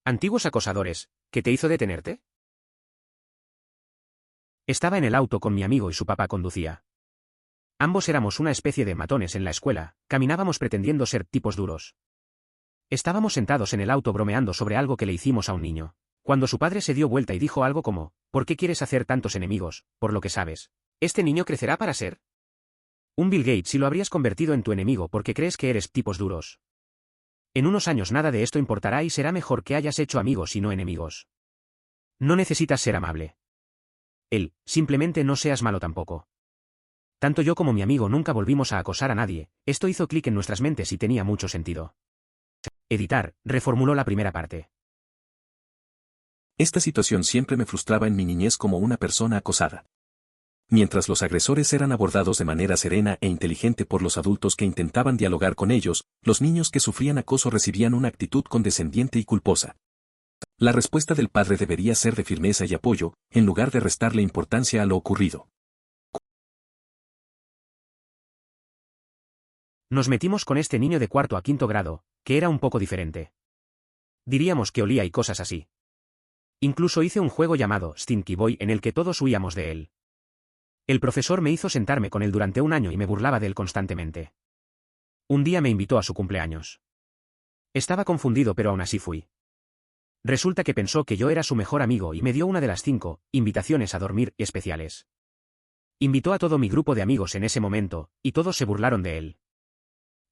Antiguos acosadores, ¿qué te hizo detenerte? Estaba en el auto con mi amigo y su papá conducía. Ambos éramos una especie de matones en la escuela, caminábamos pretendiendo ser tipos duros. Estábamos sentados en el auto bromeando sobre algo que le hicimos a un niño, cuando su padre se dio vuelta y dijo algo como, ¿por qué quieres hacer tantos enemigos, por lo que sabes? ¿Este niño crecerá para ser un Bill Gates y lo habrías convertido en tu enemigo porque crees que eres tipos duros? En unos años nada de esto importará y será mejor que hayas hecho amigos y no enemigos. No necesitas ser amable. Simplemente no seas malo tampoco. Tanto yo como mi amigo nunca volvimos a acosar a nadie, esto hizo clic en nuestras mentes y tenía mucho sentido. Editar, reformuló la primera parte. Esta situación siempre me frustraba en mi niñez como una persona acosada. Mientras los agresores eran abordados de manera serena e inteligente por los adultos que intentaban dialogar con ellos, los niños que sufrían acoso recibían una actitud condescendiente y culposa. La respuesta del padre debería ser de firmeza y apoyo, en lugar de restarle importancia a lo ocurrido. Nos metimos con este niño de cuarto a quinto grado, que era un poco diferente. Diríamos que olía y cosas así. Incluso hice un juego llamado Stinky Boy en el que todos huíamos de él. El profesor me hizo sentarme con él durante un año y me burlaba de él constantemente. Un día me invitó a su cumpleaños. Estaba confundido pero aún así fui. Resulta que pensó que yo era su mejor amigo y me dio una de las 5 invitaciones a dormir especiales. Invitó a todo mi grupo de amigos en ese momento, y todos se burlaron de él.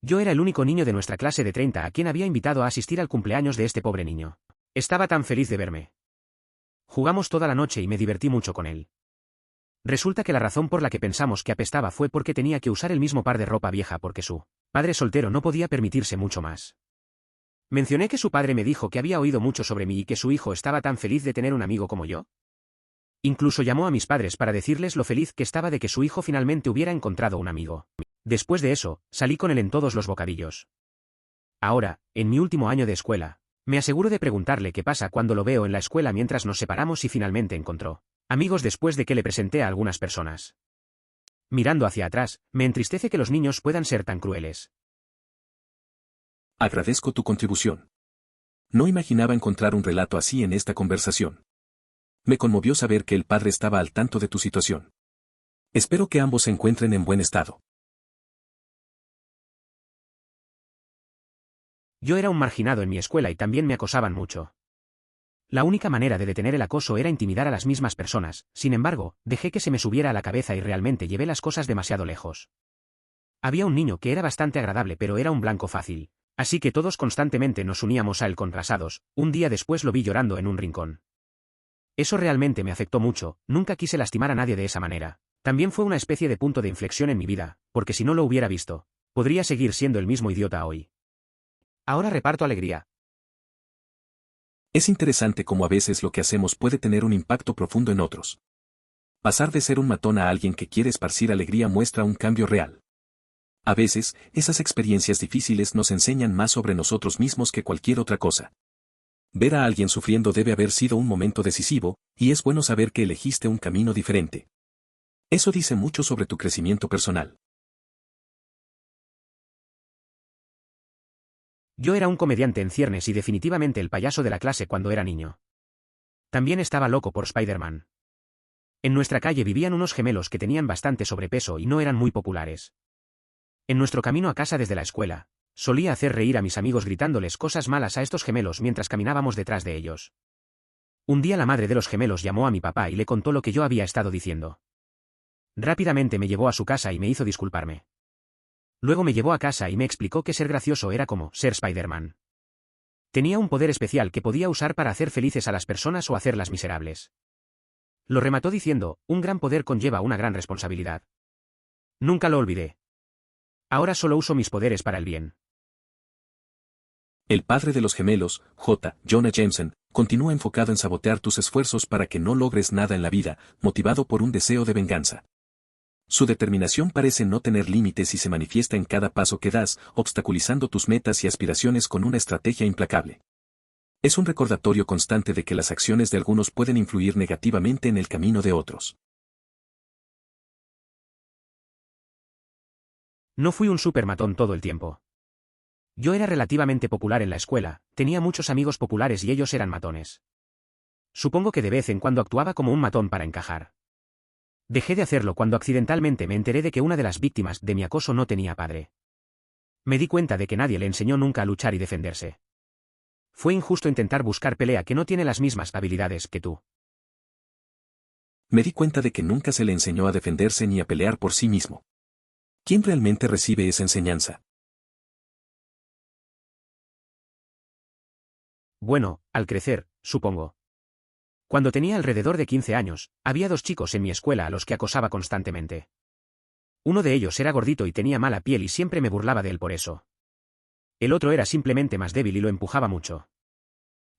Yo era el único niño de nuestra clase de 30 a quien había invitado a asistir al cumpleaños de este pobre niño. Estaba tan feliz de verme. Jugamos toda la noche y me divertí mucho con él. Resulta que la razón por la que pensamos que apestaba fue porque tenía que usar el mismo par de ropa vieja porque su padre soltero no podía permitirse mucho más. Mencioné que su padre me dijo que había oído mucho sobre mí y que su hijo estaba tan feliz de tener un amigo como yo. Incluso llamó a mis padres para decirles lo feliz que estaba de que su hijo finalmente hubiera encontrado un amigo. Después de eso, salí con él en todos los bocadillos. Ahora, en mi último año de escuela, me aseguro de preguntarle qué pasa cuando lo veo en la escuela mientras nos separamos y finalmente encontró amigos después de que le presenté a algunas personas. Mirando hacia atrás, me entristece que los niños puedan ser tan crueles. Agradezco tu contribución. No imaginaba encontrar un relato así en esta conversación. Me conmovió saber que el padre estaba al tanto de tu situación. Espero que ambos se encuentren en buen estado. Yo era un marginado en mi escuela y también me acosaban mucho. La única manera de detener el acoso era intimidar a las mismas personas, sin embargo, dejé que se me subiera a la cabeza y realmente llevé las cosas demasiado lejos. Había un niño que era bastante agradable pero era un blanco fácil, así que todos constantemente nos uníamos a él con rasados. Un día después lo vi llorando en un rincón. Eso realmente me afectó mucho, nunca quise lastimar a nadie de esa manera. También fue una especie de punto de inflexión en mi vida, porque si no lo hubiera visto, podría seguir siendo el mismo idiota hoy. Ahora reparto alegría. Es interesante cómo a veces lo que hacemos puede tener un impacto profundo en otros. Pasar de ser un matón a alguien que quiere esparcir alegría muestra un cambio real. A veces, esas experiencias difíciles nos enseñan más sobre nosotros mismos que cualquier otra cosa. Ver a alguien sufriendo debe haber sido un momento decisivo, y es bueno saber que elegiste un camino diferente. Eso dice mucho sobre tu crecimiento personal. Yo era un comediante en ciernes y definitivamente el payaso de la clase cuando era niño. También estaba loco por Spider-Man. En nuestra calle vivían unos gemelos que tenían bastante sobrepeso y no eran muy populares. En nuestro camino a casa desde la escuela, solía hacer reír a mis amigos gritándoles cosas malas a estos gemelos mientras caminábamos detrás de ellos. Un día la madre de los gemelos llamó a mi papá y le contó lo que yo había estado diciendo. Rápidamente me llevó a su casa y me hizo disculparme. Luego me llevó a casa y me explicó que ser gracioso era como ser Spider-Man. Tenía un poder especial que podía usar para hacer felices a las personas o hacerlas miserables. Lo remató diciendo, un gran poder conlleva una gran responsabilidad. Nunca lo olvidé. Ahora solo uso mis poderes para el bien. El padre de los gemelos, Jonah Jameson, continúa enfocado en sabotear tus esfuerzos para que no logres nada en la vida, motivado por un deseo de venganza. Su determinación parece no tener límites y se manifiesta en cada paso que das, obstaculizando tus metas y aspiraciones con una estrategia implacable. Es un recordatorio constante de que las acciones de algunos pueden influir negativamente en el camino de otros. No fui un supermatón todo el tiempo. Yo era relativamente popular en la escuela, tenía muchos amigos populares y ellos eran matones. Supongo que de vez en cuando actuaba como un matón para encajar. Dejé de hacerlo cuando accidentalmente me enteré de que una de las víctimas de mi acoso no tenía padre. Me di cuenta de que nadie le enseñó nunca a luchar y defenderse. Fue injusto intentar buscar pelea que no tiene las mismas habilidades que tú. Me di cuenta de que nunca se le enseñó a defenderse ni a pelear por sí mismo. ¿Quién realmente recibe esa enseñanza? Bueno, al crecer, supongo. Cuando tenía alrededor de 15 años, había 2 chicos en mi escuela a los que acosaba constantemente. Uno de ellos era gordito y tenía mala piel y siempre me burlaba de él por eso. El otro era simplemente más débil y lo empujaba mucho.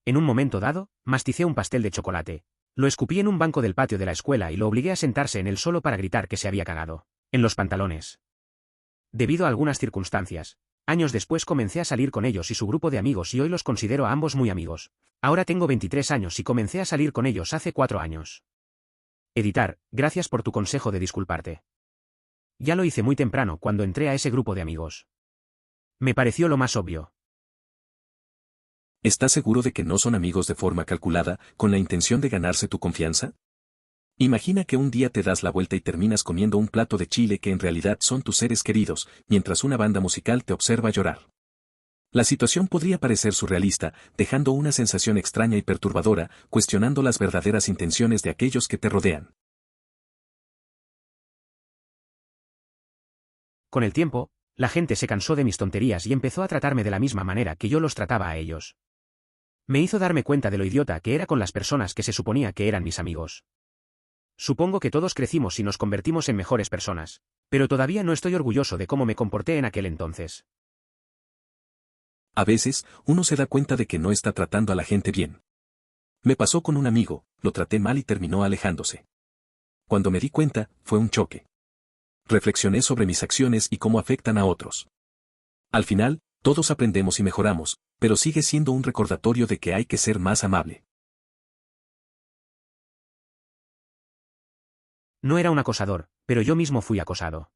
En un momento dado, masticé un pastel de chocolate. Lo escupí en un banco del patio de la escuela y lo obligué a sentarse en él solo para gritar que se había cagado en los pantalones. Debido a algunas circunstancias, años después comencé a salir con ellos y su grupo de amigos y hoy los considero a ambos muy amigos. Ahora tengo 23 años y comencé a salir con ellos hace 4 años. Editar, gracias por tu consejo de disculparte. Ya lo hice muy temprano cuando entré a ese grupo de amigos. Me pareció lo más obvio. ¿Estás seguro de que no son amigos de forma calculada, con la intención de ganarse tu confianza? Imagina que un día te das la vuelta y terminas comiendo un plato de chile que en realidad son tus seres queridos, mientras una banda musical te observa llorar. La situación podría parecer surrealista, dejando una sensación extraña y perturbadora, cuestionando las verdaderas intenciones de aquellos que te rodean. Con el tiempo, la gente se cansó de mis tonterías y empezó a tratarme de la misma manera que yo los trataba a ellos. Me hizo darme cuenta de lo idiota que era con las personas que se suponía que eran mis amigos. Supongo que todos crecimos y nos convertimos en mejores personas, pero todavía no estoy orgulloso de cómo me comporté en aquel entonces. A veces, uno se da cuenta de que no está tratando a la gente bien. Me pasó con un amigo, lo traté mal y terminó alejándose. Cuando me di cuenta, fue un choque. Reflexioné sobre mis acciones y cómo afectan a otros. Al final, todos aprendemos y mejoramos, pero sigue siendo un recordatorio de que hay que ser más amable. No era un acosador, pero yo mismo fui acosado.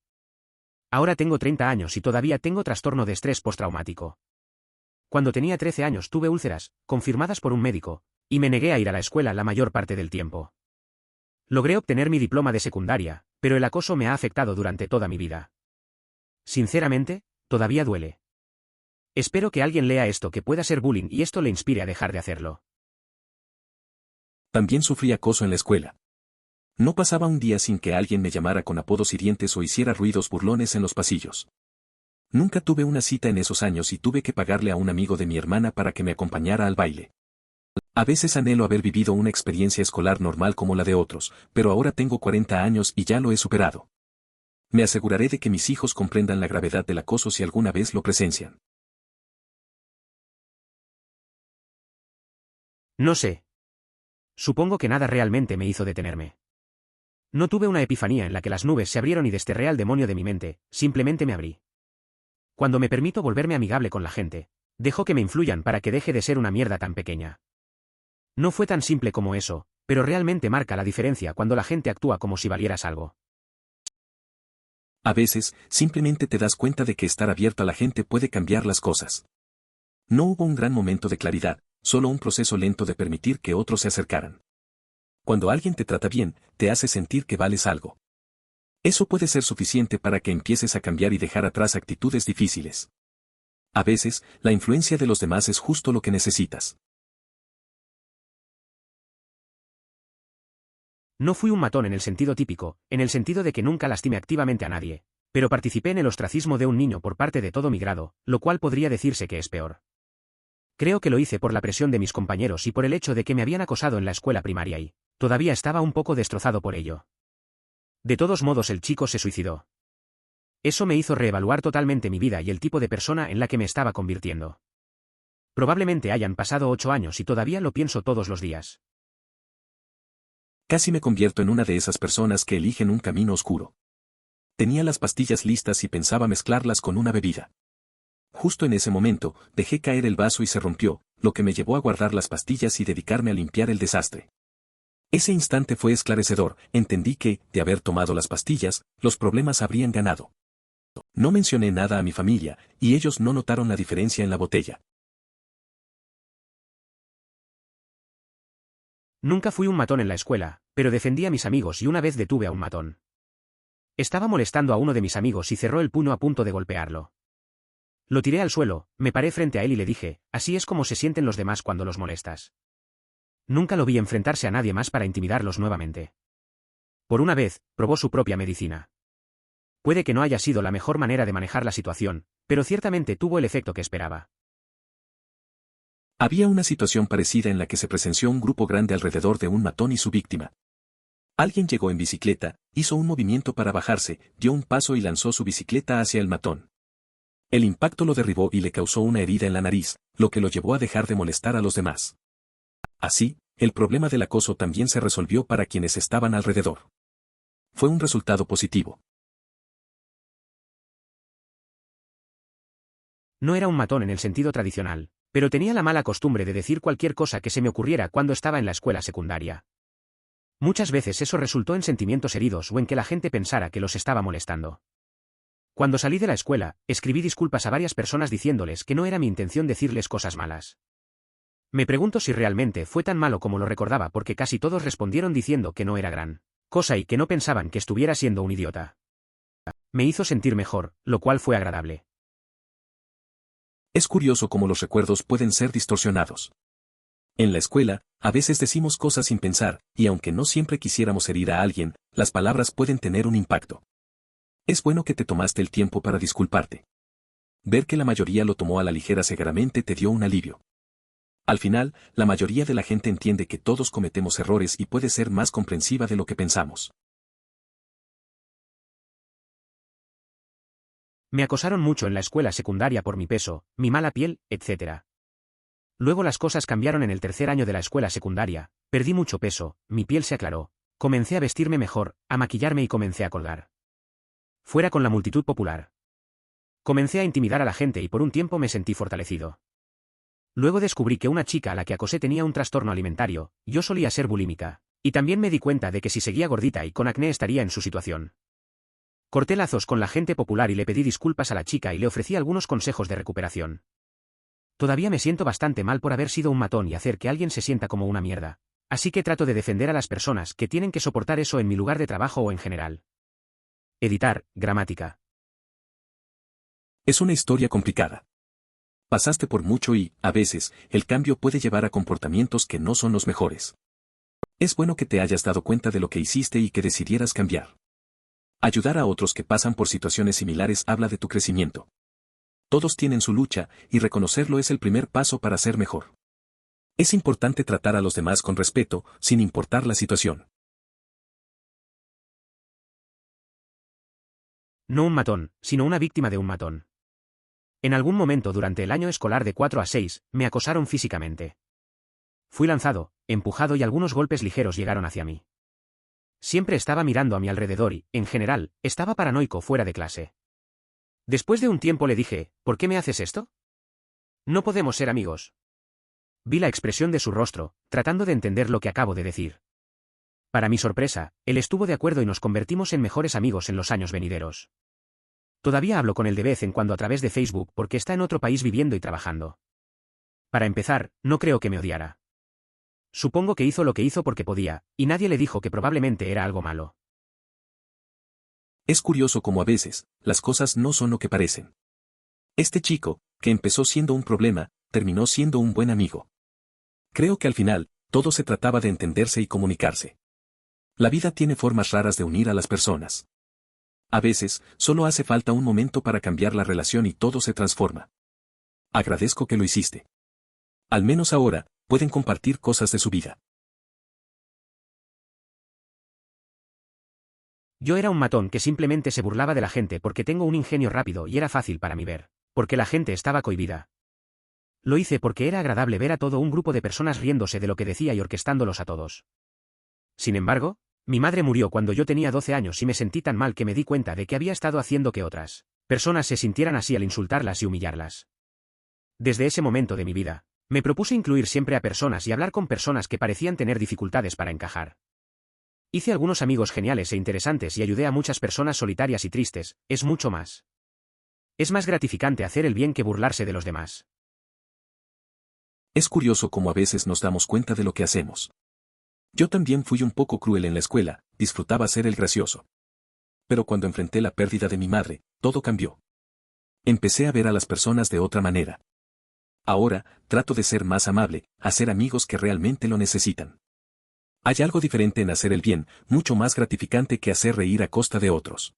Ahora tengo 30 años y todavía tengo trastorno de estrés postraumático. Cuando tenía 13 años tuve úlceras, confirmadas por un médico, y me negué a ir a la escuela la mayor parte del tiempo. Logré obtener mi diploma de secundaria, pero el acoso me ha afectado durante toda mi vida. Sinceramente, todavía duele. Espero que alguien lea esto que pueda ser bullying y esto le inspire a dejar de hacerlo. También sufrí acoso en la escuela. No pasaba un día sin que alguien me llamara con apodos hirientes o hiciera ruidos burlones en los pasillos. Nunca tuve una cita en esos años y tuve que pagarle a un amigo de mi hermana para que me acompañara al baile. A veces anhelo haber vivido una experiencia escolar normal como la de otros, pero ahora tengo 40 años y ya lo he superado. Me aseguraré de que mis hijos comprendan la gravedad del acoso si alguna vez lo presencian. No sé. Supongo que nada realmente me hizo detenerme. No tuve una epifanía en la que las nubes se abrieron y desterré al demonio de mi mente, simplemente me abrí. Cuando me permito volverme amigable con la gente, dejo que me influyan para que deje de ser una mierda tan pequeña. No fue tan simple como eso, pero realmente marca la diferencia cuando la gente actúa como si valieras algo. A veces, simplemente te das cuenta de que estar abierto a la gente puede cambiar las cosas. No hubo un gran momento de claridad, solo un proceso lento de permitir que otros se acercaran. Cuando alguien te trata bien, te hace sentir que vales algo. Eso puede ser suficiente para que empieces a cambiar y dejar atrás actitudes difíciles. A veces, la influencia de los demás es justo lo que necesitas. No fui un matón en el sentido típico, en el sentido de que nunca lastimé activamente a nadie, pero participé en el ostracismo de un niño por parte de todo mi grado, lo cual podría decirse que es peor. Creo que lo hice por la presión de mis compañeros y por el hecho de que me habían acosado en la escuela primaria y todavía estaba un poco destrozado por ello. De todos modos el chico se suicidó. Eso me hizo reevaluar totalmente mi vida y el tipo de persona en la que me estaba convirtiendo. Probablemente hayan pasado 8 años y todavía lo pienso todos los días. Casi me convierto en una de esas personas que eligen un camino oscuro. Tenía las pastillas listas y pensaba mezclarlas con una bebida. Justo en ese momento, dejé caer el vaso y se rompió, lo que me llevó a guardar las pastillas y dedicarme a limpiar el desastre. Ese instante fue esclarecedor, entendí que, de haber tomado las pastillas, los problemas habrían ganado. No mencioné nada a mi familia, y ellos no notaron la diferencia en la botella. Nunca fui un matón en la escuela, pero defendí a mis amigos y una vez detuve a un matón. Estaba molestando a uno de mis amigos y cerró el puño a punto de golpearlo. Lo tiré al suelo, me paré frente a él y le dije, así es como se sienten los demás cuando los molestas. Nunca lo vi enfrentarse a nadie más para intimidarlos nuevamente. Por una vez, probó su propia medicina. Puede que no haya sido la mejor manera de manejar la situación, pero ciertamente tuvo el efecto que esperaba. Había una situación parecida en la que se presenció un grupo grande alrededor de un matón y su víctima. Alguien llegó en bicicleta, hizo un movimiento para bajarse, dio un paso y lanzó su bicicleta hacia el matón. El impacto lo derribó y le causó una herida en la nariz, lo que lo llevó a dejar de molestar a los demás. Así, el problema del acoso también se resolvió para quienes estaban alrededor. Fue un resultado positivo. No era un matón en el sentido tradicional, pero tenía la mala costumbre de decir cualquier cosa que se me ocurriera cuando estaba en la escuela secundaria. Muchas veces eso resultó en sentimientos heridos o en que la gente pensara que los estaba molestando. Cuando salí de la escuela, escribí disculpas a varias personas diciéndoles que no era mi intención decirles cosas malas. Me pregunto si realmente fue tan malo como lo recordaba porque casi todos respondieron diciendo que no era gran cosa y que no pensaban que estuviera siendo un idiota. Me hizo sentir mejor, lo cual fue agradable. Es curioso cómo los recuerdos pueden ser distorsionados. En la escuela, a veces decimos cosas sin pensar, y aunque no siempre quisiéramos herir a alguien, las palabras pueden tener un impacto. Es bueno que te tomaste el tiempo para disculparte. Ver que la mayoría lo tomó a la ligera seguramente te dio un alivio. Al final, la mayoría de la gente entiende que todos cometemos errores y puede ser más comprensiva de lo que pensamos. Me acosaron mucho en la escuela secundaria por mi peso, mi mala piel, etc. Luego las cosas cambiaron en el tercer año de la escuela secundaria, perdí mucho peso, mi piel se aclaró, comencé a vestirme mejor, a maquillarme y comencé a colgar fuera con la multitud popular. Comencé a intimidar a la gente y por un tiempo me sentí fortalecido. Luego descubrí que una chica a la que acosé tenía un trastorno alimentario, yo solía ser bulímica, y también me di cuenta de que si seguía gordita y con acné estaría en su situación. Corté lazos con la gente popular y le pedí disculpas a la chica y le ofrecí algunos consejos de recuperación. Todavía me siento bastante mal por haber sido un matón y hacer que alguien se sienta como una mierda, así que trato de defender a las personas que tienen que soportar eso en mi lugar de trabajo o en general. Editar, gramática. Es una historia complicada. Pasaste por mucho y, a veces, el cambio puede llevar a comportamientos que no son los mejores. Es bueno que te hayas dado cuenta de lo que hiciste y que decidieras cambiar. Ayudar a otros que pasan por situaciones similares habla de tu crecimiento. Todos tienen su lucha, y reconocerlo es el primer paso para ser mejor. Es importante tratar a los demás con respeto, sin importar la situación. No un matón, sino una víctima de un matón. En algún momento durante el año escolar de 4 a 6, me acosaron físicamente. Fui lanzado, empujado y algunos golpes ligeros llegaron hacia mí. Siempre estaba mirando a mi alrededor y, en general, estaba paranoico fuera de clase. Después de un tiempo le dije, ¿por qué me haces esto? No podemos ser amigos. Vi la expresión de su rostro, tratando de entender lo que acabo de decir. Para mi sorpresa, él estuvo de acuerdo y nos convertimos en mejores amigos en los años venideros. Todavía hablo con él de vez en cuando a través de Facebook porque está en otro país viviendo y trabajando. Para empezar, no creo que me odiara. Supongo que hizo lo que hizo porque podía, y nadie le dijo que probablemente era algo malo. Es curioso cómo a veces, las cosas no son lo que parecen. Este chico, que empezó siendo un problema, terminó siendo un buen amigo. Creo que al final, todo se trataba de entenderse y comunicarse. La vida tiene formas raras de unir a las personas. A veces, solo hace falta un momento para cambiar la relación y todo se transforma. Agradezco que lo hiciste. Al menos ahora, pueden compartir cosas de su vida. Yo era un matón que simplemente se burlaba de la gente porque tengo un ingenio rápido y era fácil para mí ver, porque la gente estaba cohibida. Lo hice porque era agradable ver a todo un grupo de personas riéndose de lo que decía y orquestándolos a todos. Sin embargo, mi madre murió cuando yo tenía 12 años y me sentí tan mal que me di cuenta de que había estado haciendo que otras personas se sintieran así al insultarlas y humillarlas. Desde ese momento de mi vida, me propuse incluir siempre a personas y hablar con personas que parecían tener dificultades para encajar. Hice algunos amigos geniales e interesantes y ayudé a muchas personas solitarias y tristes, es mucho más. Es más gratificante hacer el bien que burlarse de los demás. Es curioso cómo a veces nos damos cuenta de lo que hacemos. Yo también fui un poco cruel en la escuela, disfrutaba ser el gracioso. Pero cuando enfrenté la pérdida de mi madre, todo cambió. Empecé a ver a las personas de otra manera. Ahora, trato de ser más amable, hacer amigos que realmente lo necesitan. Hay algo diferente en hacer el bien, mucho más gratificante que hacer reír a costa de otros.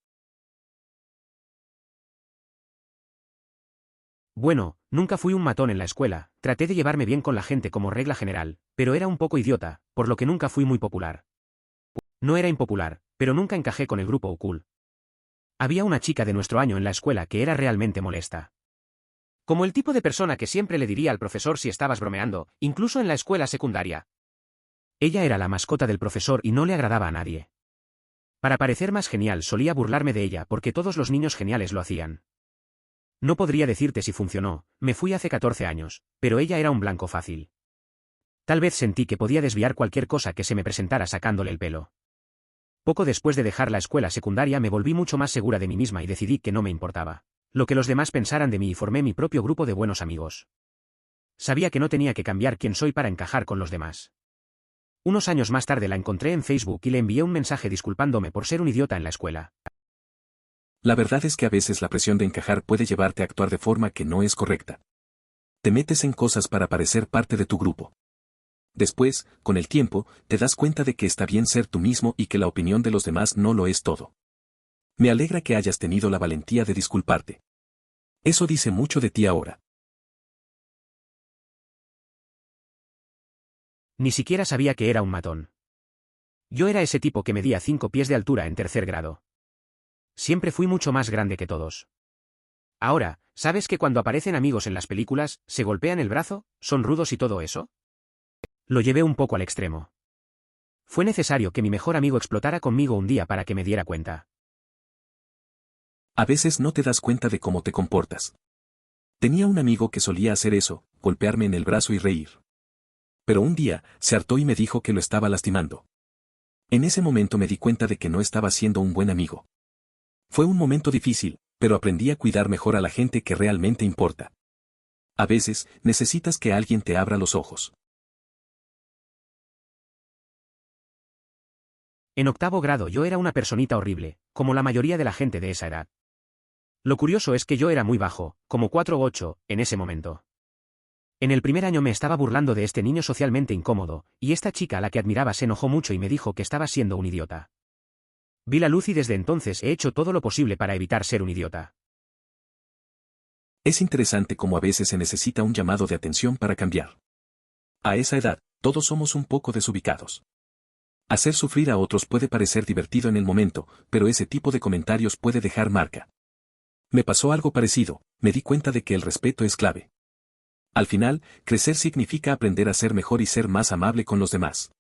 Bueno, nunca fui un matón en la escuela, traté de llevarme bien con la gente como regla general, pero era un poco idiota, por lo que nunca fui muy popular. No era impopular, pero nunca encajé con el grupo cool. Había una chica de nuestro año en la escuela que era realmente molesta. Como el tipo de persona que siempre le diría al profesor si estabas bromeando, incluso en la escuela secundaria. Ella era la mascota del profesor y no le agradaba a nadie. Para parecer más genial solía burlarme de ella porque todos los niños geniales lo hacían. No podría decirte si funcionó, me fui hace 14 años, pero ella era un blanco fácil. Tal vez sentí que podía desviar cualquier cosa que se me presentara sacándole el pelo. Poco después de dejar la escuela secundaria me volví mucho más segura de mí misma y decidí que no me importaba lo que los demás pensaran de mí y formé mi propio grupo de buenos amigos. Sabía que no tenía que cambiar quién soy para encajar con los demás. Unos años más tarde la encontré en Facebook y le envié un mensaje disculpándome por ser un idiota en la escuela. La verdad es que a veces la presión de encajar puede llevarte a actuar de forma que no es correcta. Te metes en cosas para parecer parte de tu grupo. Después, con el tiempo, te das cuenta de que está bien ser tú mismo y que la opinión de los demás no lo es todo. Me alegra que hayas tenido la valentía de disculparte. Eso dice mucho de ti ahora. Ni siquiera sabía que era un matón. Yo era ese tipo que medía 5 pies de altura en tercer grado. Siempre fui mucho más grande que todos. Ahora, ¿sabes que cuando aparecen amigos en las películas, se golpean el brazo, son rudos y todo eso? Lo llevé un poco al extremo. Fue necesario que mi mejor amigo explotara conmigo un día para que me diera cuenta. A veces no te das cuenta de cómo te comportas. Tenía un amigo que solía hacer eso, golpearme en el brazo y reír. Pero un día, se hartó y me dijo que lo estaba lastimando. En ese momento me di cuenta de que no estaba siendo un buen amigo. Fue un momento difícil, pero aprendí a cuidar mejor a la gente que realmente importa. A veces, necesitas que alguien te abra los ojos. En octavo grado yo era una personita horrible, como la mayoría de la gente de esa edad. Lo curioso es que yo era muy bajo, como 4 u 8, en ese momento. En el primer año me estaba burlando de este niño socialmente incómodo, y esta chica a la que admiraba se enojó mucho y me dijo que estaba siendo un idiota. Vi la luz y desde entonces he hecho todo lo posible para evitar ser un idiota. Es interesante cómo a veces se necesita un llamado de atención para cambiar. A esa edad, todos somos un poco desubicados. Hacer sufrir a otros puede parecer divertido en el momento, pero ese tipo de comentarios puede dejar marca. Me pasó algo parecido, me di cuenta de que el respeto es clave. Al final, crecer significa aprender a ser mejor y ser más amable con los demás.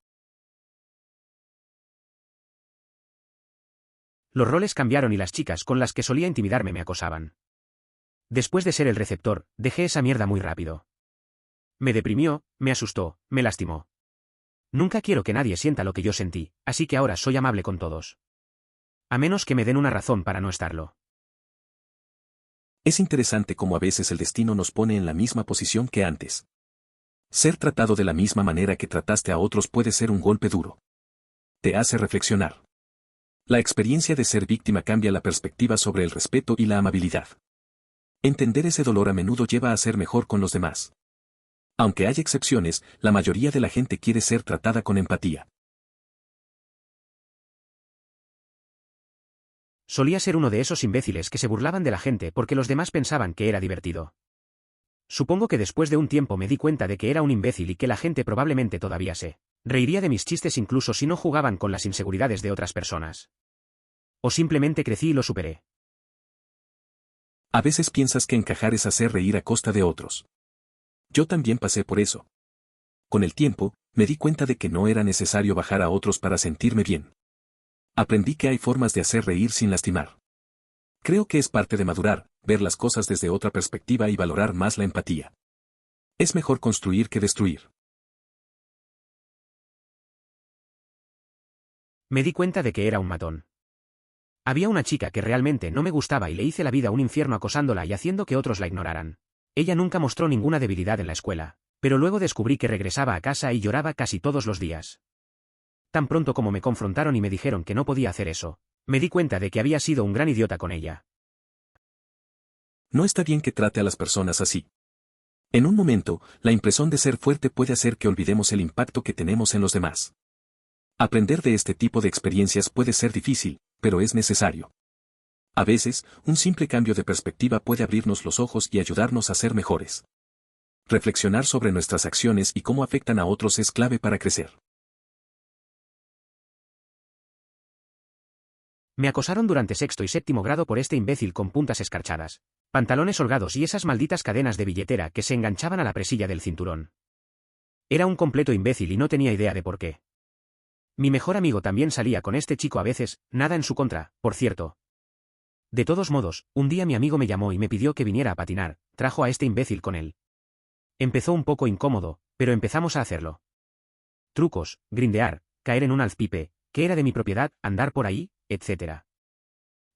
Los roles cambiaron y las chicas con las que solía intimidarme me acosaban. Después de ser el receptor, dejé esa mierda muy rápido. Me deprimió, me asustó, me lastimó. Nunca quiero que nadie sienta lo que yo sentí, así que ahora soy amable con todos. A menos que me den una razón para no estarlo. Es interesante cómo a veces el destino nos pone en la misma posición que antes. Ser tratado de la misma manera que trataste a otros puede ser un golpe duro. Te hace reflexionar. La experiencia de ser víctima cambia la perspectiva sobre el respeto y la amabilidad. Entender ese dolor a menudo lleva a ser mejor con los demás. Aunque hay excepciones, la mayoría de la gente quiere ser tratada con empatía. Solía ser uno de esos imbéciles que se burlaban de la gente porque los demás pensaban que era divertido. Supongo que después de un tiempo me di cuenta de que era un imbécil y que la gente probablemente todavía se reiría de mis chistes incluso si no jugaban con las inseguridades de otras personas. O simplemente crecí y lo superé. A veces piensas que encajar es hacer reír a costa de otros. Yo también pasé por eso. Con el tiempo, me di cuenta de que no era necesario bajar a otros para sentirme bien. Aprendí que hay formas de hacer reír sin lastimar. Creo que es parte de madurar, ver las cosas desde otra perspectiva y valorar más la empatía. Es mejor construir que destruir. Me di cuenta de que era un matón. Había una chica que realmente no me gustaba y le hice la vida un infierno acosándola y haciendo que otros la ignoraran. Ella nunca mostró ninguna debilidad en la escuela, pero luego descubrí que regresaba a casa y lloraba casi todos los días. Tan pronto como me confrontaron y me dijeron que no podía hacer eso, me di cuenta de que había sido un gran idiota con ella. No está bien que trate a las personas así. En un momento, la impresión de ser fuerte puede hacer que olvidemos el impacto que tenemos en los demás. Aprender de este tipo de experiencias puede ser difícil, pero es necesario. A veces, un simple cambio de perspectiva puede abrirnos los ojos y ayudarnos a ser mejores. Reflexionar sobre nuestras acciones y cómo afectan a otros es clave para crecer. Me acosaron durante sexto y séptimo grado por este imbécil con puntas escarchadas, pantalones holgados y esas malditas cadenas de billetera que se enganchaban a la presilla del cinturón. Era un completo imbécil y no tenía idea de por qué. Mi mejor amigo también salía con este chico a veces, nada en su contra, por cierto. De todos modos, un día mi amigo me llamó y me pidió que viniera a patinar, trajo a este imbécil con él. Empezó un poco incómodo, pero empezamos a hacerlo. Trucos, grindear, caer en un alzpipe, que era de mi propiedad, andar por ahí, etc.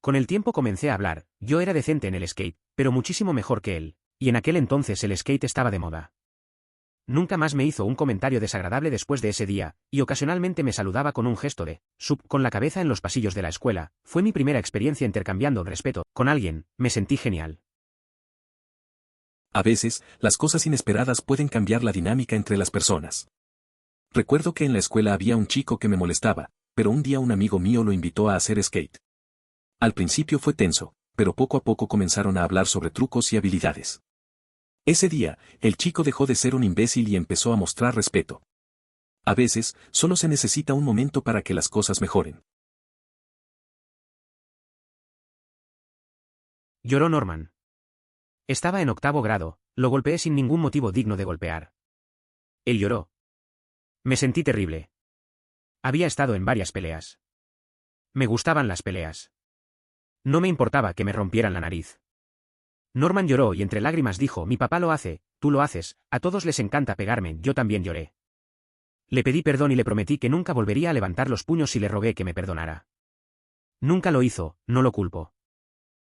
Con el tiempo comencé a hablar, yo era decente en el skate, pero muchísimo mejor que él, y en aquel entonces el skate estaba de moda. Nunca más me hizo un comentario desagradable después de ese día, y ocasionalmente me saludaba con un gesto de sub con la cabeza en los pasillos de la escuela. Fue mi primera experiencia intercambiando respeto con alguien, me sentí genial. A veces, las cosas inesperadas pueden cambiar la dinámica entre las personas. Recuerdo que en la escuela había un chico que me molestaba, pero un día un amigo mío lo invitó a hacer skate. Al principio fue tenso, pero poco a poco comenzaron a hablar sobre trucos y habilidades. Ese día, el chico dejó de ser un imbécil y empezó a mostrar respeto. A veces, solo se necesita un momento para que las cosas mejoren. Lloró Norman. Estaba en octavo grado, lo golpeé sin ningún motivo digno de golpear. Él lloró. Me sentí terrible. Había estado en varias peleas. Me gustaban las peleas. No me importaba que me rompieran la nariz. Norman lloró y entre lágrimas dijo: mi papá lo hace, tú lo haces, a todos les encanta pegarme, yo también lloré. Le pedí perdón y le prometí que nunca volvería a levantar los puños y le rogué que me perdonara. Nunca lo hizo, no lo culpo.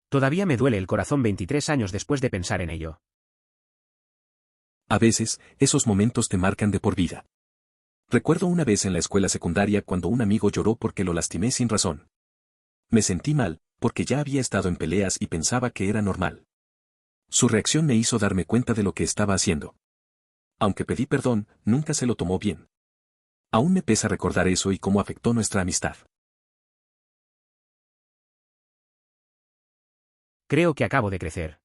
Todavía me duele el corazón 23 años después de pensar en ello. A veces, esos momentos te marcan de por vida. Recuerdo una vez en la escuela secundaria cuando un amigo lloró porque lo lastimé sin razón. Me sentí mal, porque ya había estado en peleas y pensaba que era normal. Su reacción me hizo darme cuenta de lo que estaba haciendo. Aunque pedí perdón, nunca se lo tomó bien. Aún me pesa recordar eso y cómo afectó nuestra amistad. Creo que acabo de crecer.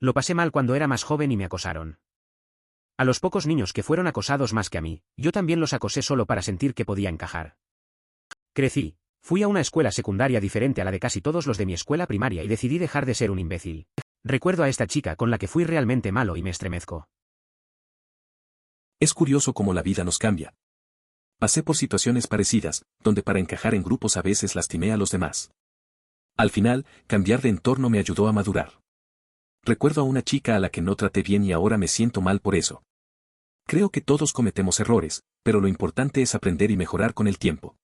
Lo pasé mal cuando era más joven y me acosaron. A los pocos niños que fueron acosados más que a mí, yo también los acosé solo para sentir que podía encajar. Crecí, fui a una escuela secundaria diferente a la de casi todos los de mi escuela primaria y decidí dejar de ser un imbécil. Recuerdo a esta chica con la que fui realmente malo y me estremezco. Es curioso cómo la vida nos cambia. Pasé por situaciones parecidas, donde para encajar en grupos a veces lastimé a los demás. Al final, cambiar de entorno me ayudó a madurar. Recuerdo a una chica a la que no traté bien y ahora me siento mal por eso. Creo que todos cometemos errores, pero lo importante es aprender y mejorar con el tiempo.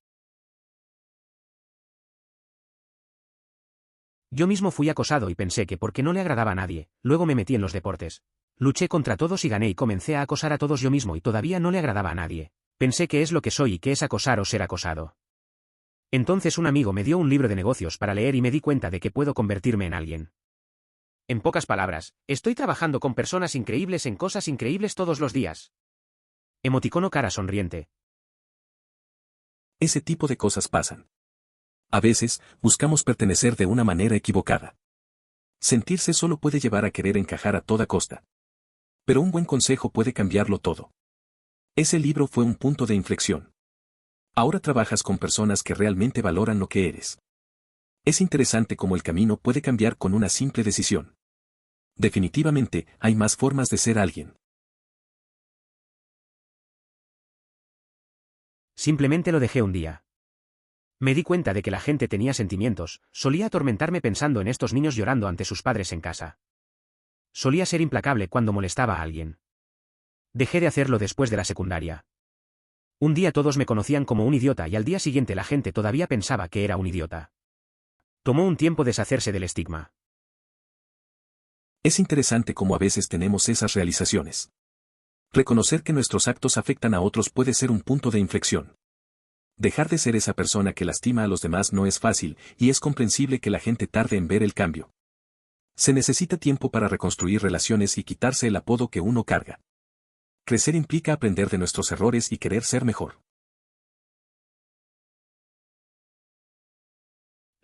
Yo mismo fui acosado y pensé que porque no le agradaba a nadie, luego me metí en los deportes. Luché contra todos y gané y comencé a acosar a todos yo mismo y todavía no le agradaba a nadie. Pensé que es lo que soy y que es acosar o ser acosado. Entonces un amigo me dio un libro de negocios para leer y me di cuenta de que puedo convertirme en alguien. En pocas palabras, estoy trabajando con personas increíbles en cosas increíbles todos los días. Emoticono cara sonriente. Ese tipo de cosas pasan. A veces, buscamos pertenecer de una manera equivocada. Sentirse solo puede llevar a querer encajar a toda costa. Pero un buen consejo puede cambiarlo todo. Ese libro fue un punto de inflexión. Ahora trabajas con personas que realmente valoran lo que eres. Es interesante cómo el camino puede cambiar con una simple decisión. Definitivamente, hay más formas de ser alguien. Simplemente lo dejé un día. Me di cuenta de que la gente tenía sentimientos, solía atormentarme pensando en estos niños llorando ante sus padres en casa. Solía ser implacable cuando molestaba a alguien. Dejé de hacerlo después de la secundaria. Un día todos me conocían como un idiota y al día siguiente la gente todavía pensaba que era un idiota. Tomó un tiempo deshacerse del estigma. Es interesante cómo a veces tenemos esas realizaciones. Reconocer que nuestros actos afectan a otros puede ser un punto de inflexión. Dejar de ser esa persona que lastima a los demás no es fácil, y es comprensible que la gente tarde en ver el cambio. Se necesita tiempo para reconstruir relaciones y quitarse el apodo que uno carga. Crecer implica aprender de nuestros errores y querer ser mejor.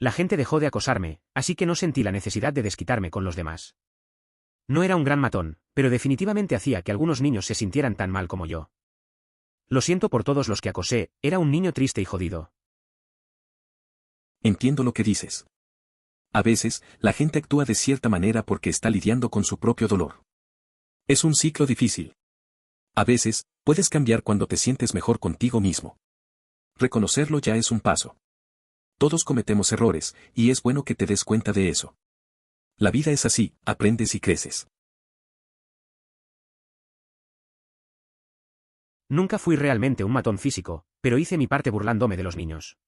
La gente dejó de acosarme, así que no sentí la necesidad de desquitarme con los demás. No era un gran matón, pero definitivamente hacía que algunos niños se sintieran tan mal como yo. Lo siento por todos los que acosé, era un niño triste y jodido. Entiendo lo que dices. A veces, la gente actúa de cierta manera porque está lidiando con su propio dolor. Es un ciclo difícil. A veces, puedes cambiar cuando te sientes mejor contigo mismo. Reconocerlo ya es un paso. Todos cometemos errores, y es bueno que te des cuenta de eso. La vida es así, aprendes y creces. Nunca fui realmente un matón físico, pero hice mi parte burlándome de los niños.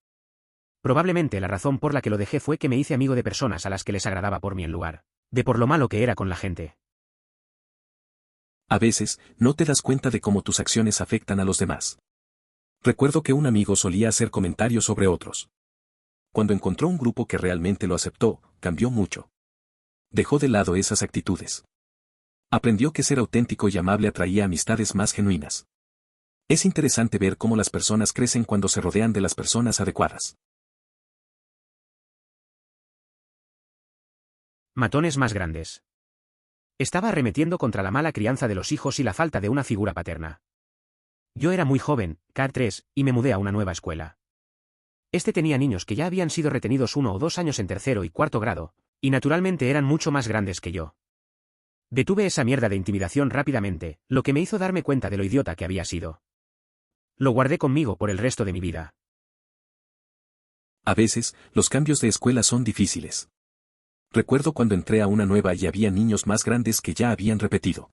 Probablemente la razón por la que lo dejé fue que me hice amigo de personas a las que les agradaba por mí en lugar de por lo malo que era con la gente. A veces, no te das cuenta de cómo tus acciones afectan a los demás. Recuerdo que un amigo solía hacer comentarios sobre otros. Cuando encontró un grupo que realmente lo aceptó, cambió mucho. Dejó de lado esas actitudes. Aprendió que ser auténtico y amable atraía amistades más genuinas. Es interesante ver cómo las personas crecen cuando se rodean de las personas adecuadas. Matones más grandes. Estaba arremetiendo contra la mala crianza de los hijos y la falta de una figura paterna. Yo era muy joven, K3, y me mudé a una nueva escuela. Este tenía niños que ya habían sido retenidos 1 o 2 años en tercero y cuarto grado, y naturalmente eran mucho más grandes que yo. Detuve esa mierda de intimidación rápidamente, lo que me hizo darme cuenta de lo idiota que había sido. Lo guardé conmigo por el resto de mi vida. A veces, los cambios de escuela son difíciles. Recuerdo cuando entré a una nueva y había niños más grandes que ya habían repetido.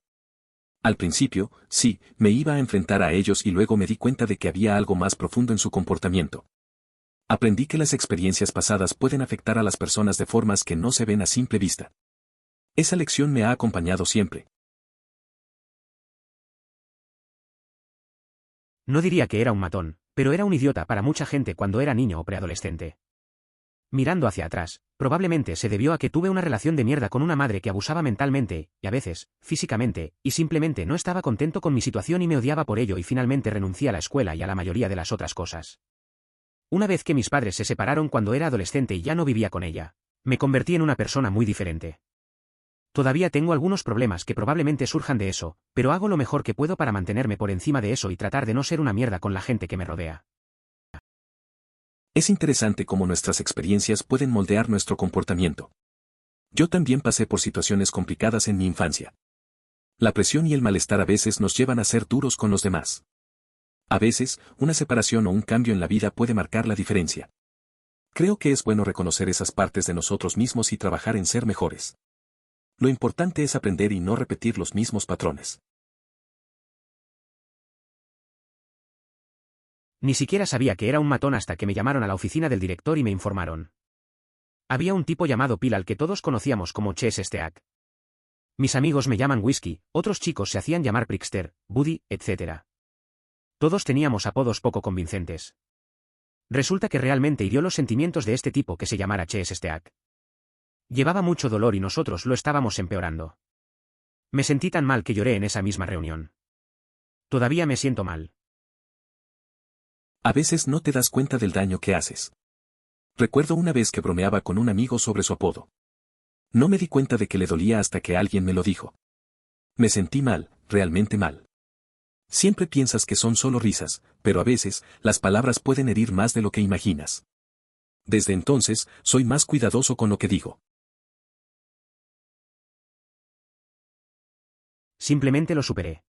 Al principio, sí, me iba a enfrentar a ellos y luego me di cuenta de que había algo más profundo en su comportamiento. Aprendí que las experiencias pasadas pueden afectar a las personas de formas que no se ven a simple vista. Esa lección me ha acompañado siempre. No diría que era un matón, pero era un idiota para mucha gente cuando era niño o preadolescente. Mirando hacia atrás, probablemente se debió a que tuve una relación de mierda con una madre que abusaba mentalmente, y a veces, físicamente, y simplemente no estaba contento con mi situación y me odiaba por ello y finalmente renuncié a la escuela y a la mayoría de las otras cosas. Una vez que mis padres se separaron cuando era adolescente y ya no vivía con ella, me convertí en una persona muy diferente. Todavía tengo algunos problemas que probablemente surjan de eso, pero hago lo mejor que puedo para mantenerme por encima de eso y tratar de no ser una mierda con la gente que me rodea. Es interesante cómo nuestras experiencias pueden moldear nuestro comportamiento. Yo también pasé por situaciones complicadas en mi infancia. La presión y el malestar a veces nos llevan a ser duros con los demás. A veces, una separación o un cambio en la vida puede marcar la diferencia. Creo que es bueno reconocer esas partes de nosotros mismos y trabajar en ser mejores. Lo importante es aprender y no repetir los mismos patrones. Ni siquiera sabía que era un matón hasta que me llamaron a la oficina del director y me informaron. Había un tipo llamado Pil al que todos conocíamos como Chess Steak. Mis amigos me llaman Whisky, otros chicos se hacían llamar Prickster, Buddy, etc. Todos teníamos apodos poco convincentes. Resulta que realmente hirió los sentimientos de este tipo que se llamara Chess Steak. Llevaba mucho dolor y nosotros lo estábamos empeorando. Me sentí tan mal que lloré en esa misma reunión. Todavía me siento mal. A veces no te das cuenta del daño que haces. Recuerdo una vez que bromeaba con un amigo sobre su apodo. No me di cuenta de que le dolía hasta que alguien me lo dijo. Me sentí mal, realmente mal. Siempre piensas que son solo risas, pero a veces, las palabras pueden herir más de lo que imaginas. Desde entonces, soy más cuidadoso con lo que digo. Simplemente lo superé.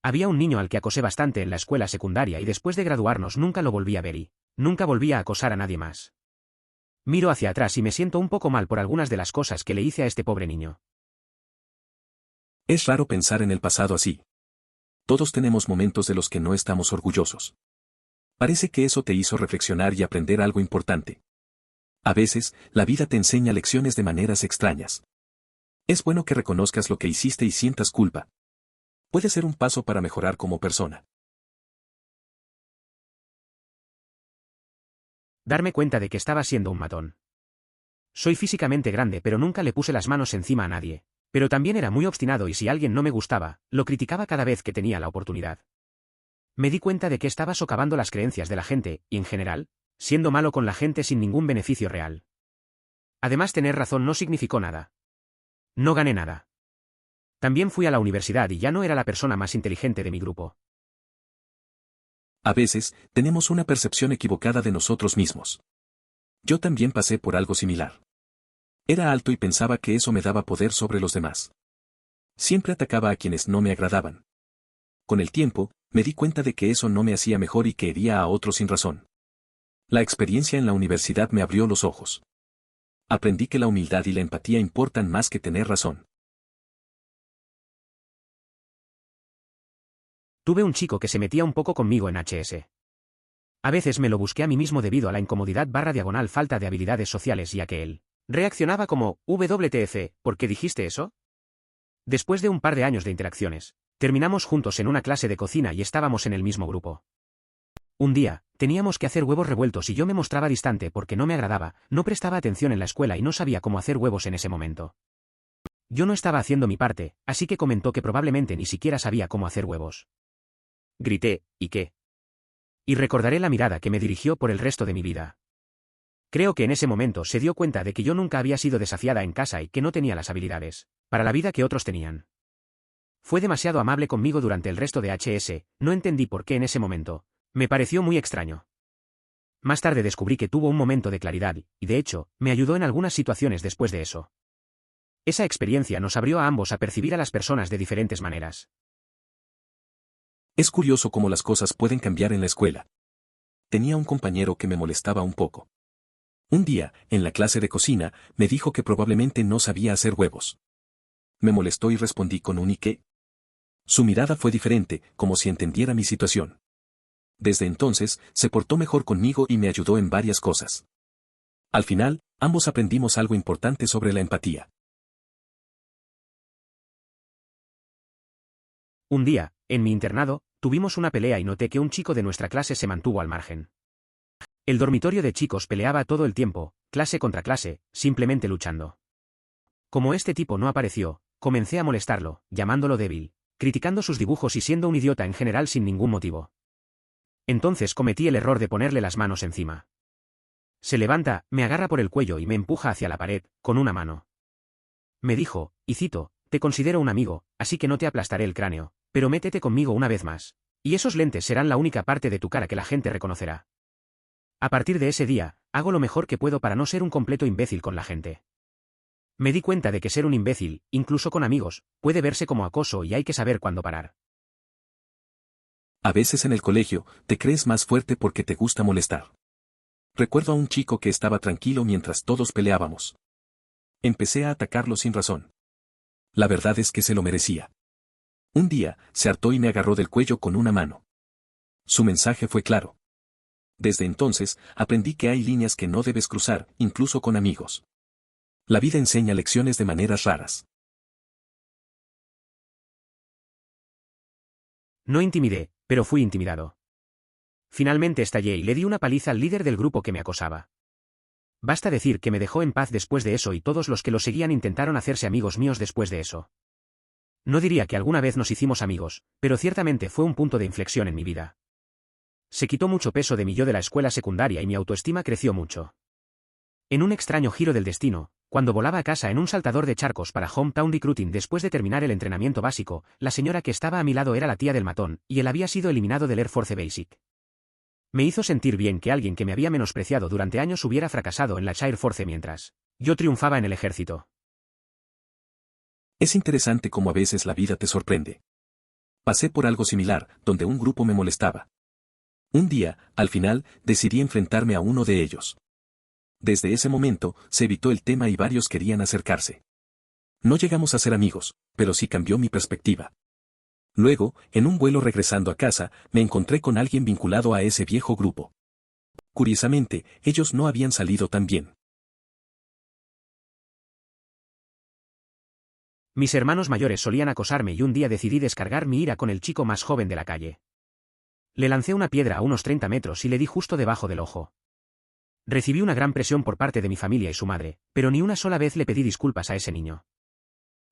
Había un niño al que acosé bastante en la escuela secundaria y después de graduarnos nunca lo volví a ver y nunca volví a acosar a nadie más. Miro hacia atrás y me siento un poco mal por algunas de las cosas que le hice a este pobre niño. Es raro pensar en el pasado así. Todos tenemos momentos de los que no estamos orgullosos. Parece que eso te hizo reflexionar y aprender algo importante. A veces, la vida te enseña lecciones de maneras extrañas. Es bueno que reconozcas lo que hiciste y sientas culpa. Puede ser un paso para mejorar como persona. Darme cuenta de que estaba siendo un matón. Soy físicamente grande pero nunca le puse las manos encima a nadie. Pero también era muy obstinado y si alguien no me gustaba, lo criticaba cada vez que tenía la oportunidad. Me di cuenta de que estaba socavando las creencias de la gente, y en general, siendo malo con la gente sin ningún beneficio real. Además, tener razón no significó nada. No gané nada. También fui a la universidad y ya no era la persona más inteligente de mi grupo. A veces, tenemos una percepción equivocada de nosotros mismos. Yo también pasé por algo similar. Era alto y pensaba que eso me daba poder sobre los demás. Siempre atacaba a quienes no me agradaban. Con el tiempo, me di cuenta de que eso no me hacía mejor y que hería a otros sin razón. La experiencia en la universidad me abrió los ojos. Aprendí que la humildad y la empatía importan más que tener razón. Tuve un chico que se metía un poco conmigo en HS. A veces me lo busqué a mí mismo debido a la incomodidad / falta de habilidades sociales y a que él reaccionaba como, WTF, ¿por qué dijiste eso? Después de un par de años de interacciones, terminamos juntos en una clase de cocina y estábamos en el mismo grupo. Un día, teníamos que hacer huevos revueltos y yo me mostraba distante porque no me agradaba, no prestaba atención en la escuela y no sabía cómo hacer huevos en ese momento. Yo no estaba haciendo mi parte, así que comentó que probablemente ni siquiera sabía cómo hacer huevos. Grité, ¿y qué? Y recordaré la mirada que me dirigió por el resto de mi vida. Creo que en ese momento se dio cuenta de que yo nunca había sido desafiada en casa y que no tenía las habilidades para la vida que otros tenían. Fue demasiado amable conmigo durante el resto de HS, no entendí por qué en ese momento. Me pareció muy extraño. Más tarde descubrí que tuvo un momento de claridad y, de hecho, me ayudó en algunas situaciones después de eso. Esa experiencia nos abrió a ambos a percibir a las personas de diferentes maneras. Es curioso cómo las cosas pueden cambiar en la escuela. Tenía un compañero que me molestaba un poco. Un día, en la clase de cocina, me dijo que probablemente no sabía hacer huevos. Me molestó y respondí con un ¿y qué? Su mirada fue diferente, como si entendiera mi situación. Desde entonces, se portó mejor conmigo y me ayudó en varias cosas. Al final, ambos aprendimos algo importante sobre la empatía. Un día, en mi internado, tuvimos una pelea y noté que un chico de nuestra clase se mantuvo al margen. El dormitorio de chicos peleaba todo el tiempo, clase contra clase, simplemente luchando. Como este tipo no apareció, comencé a molestarlo, llamándolo débil, criticando sus dibujos y siendo un idiota en general sin ningún motivo. Entonces cometí el error de ponerle las manos encima. Se levanta, me agarra por el cuello y me empuja hacia la pared, con una mano. Me dijo, y cito, te considero un amigo, así que no te aplastaré el cráneo, pero métete conmigo una vez más. Y esos lentes serán la única parte de tu cara que la gente reconocerá. A partir de ese día, hago lo mejor que puedo para no ser un completo imbécil con la gente. Me di cuenta de que ser un imbécil, incluso con amigos, puede verse como acoso y hay que saber cuándo parar. A veces en el colegio, te crees más fuerte porque te gusta molestar. Recuerdo a un chico que estaba tranquilo mientras todos peleábamos. Empecé a atacarlo sin razón. La verdad es que se lo merecía. Un día, se hartó y me agarró del cuello con una mano. Su mensaje fue claro. Desde entonces, aprendí que hay líneas que no debes cruzar, incluso con amigos. La vida enseña lecciones de maneras raras. No intimidé, pero fui intimidado. Finalmente estallé y le di una paliza al líder del grupo que me acosaba. Basta decir que me dejó en paz después de eso y todos los que lo seguían intentaron hacerse amigos míos después de eso. No diría que alguna vez nos hicimos amigos, pero ciertamente fue un punto de inflexión en mi vida. Se quitó mucho peso de mi yo de la escuela secundaria y mi autoestima creció mucho. En un extraño giro del destino, cuando volaba a casa en un saltador de charcos para Hometown Recruiting después de terminar el entrenamiento básico, la señora que estaba a mi lado era la tía del matón, y él había sido eliminado del Air Force Basic. Me hizo sentir bien que alguien que me había menospreciado durante años hubiera fracasado en la Air Force mientras yo triunfaba en el ejército. Es interesante cómo a veces la vida te sorprende. Pasé por algo similar, donde un grupo me molestaba. Un día, al final, decidí enfrentarme a uno de ellos. Desde ese momento, se evitó el tema y varios querían acercarse. No llegamos a ser amigos, pero sí cambió mi perspectiva. Luego, en un vuelo regresando a casa, me encontré con alguien vinculado a ese viejo grupo. Curiosamente, ellos no habían salido tan bien. Mis hermanos mayores solían acosarme y un día decidí descargar mi ira con el chico más joven de la calle. Le lancé una piedra a unos 30 metros y le di justo debajo del ojo. Recibí una gran presión por parte de mi familia y su madre, pero ni una sola vez le pedí disculpas a ese niño.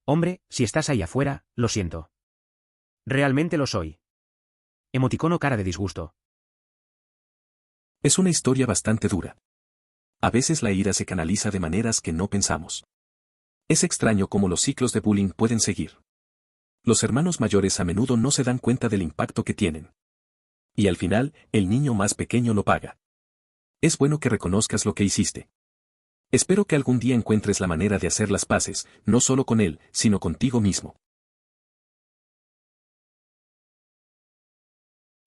Hombre, si estás ahí afuera, lo siento. Realmente lo soy. Emoticono cara de disgusto. Es una historia bastante dura. A veces la ira se canaliza de maneras que no pensamos. Es extraño cómo los ciclos de bullying pueden seguir. Los hermanos mayores a menudo no se dan cuenta del impacto que tienen. Y al final, el niño más pequeño lo paga. Es bueno que reconozcas lo que hiciste. Espero que algún día encuentres la manera de hacer las paces, no solo con él, sino contigo mismo.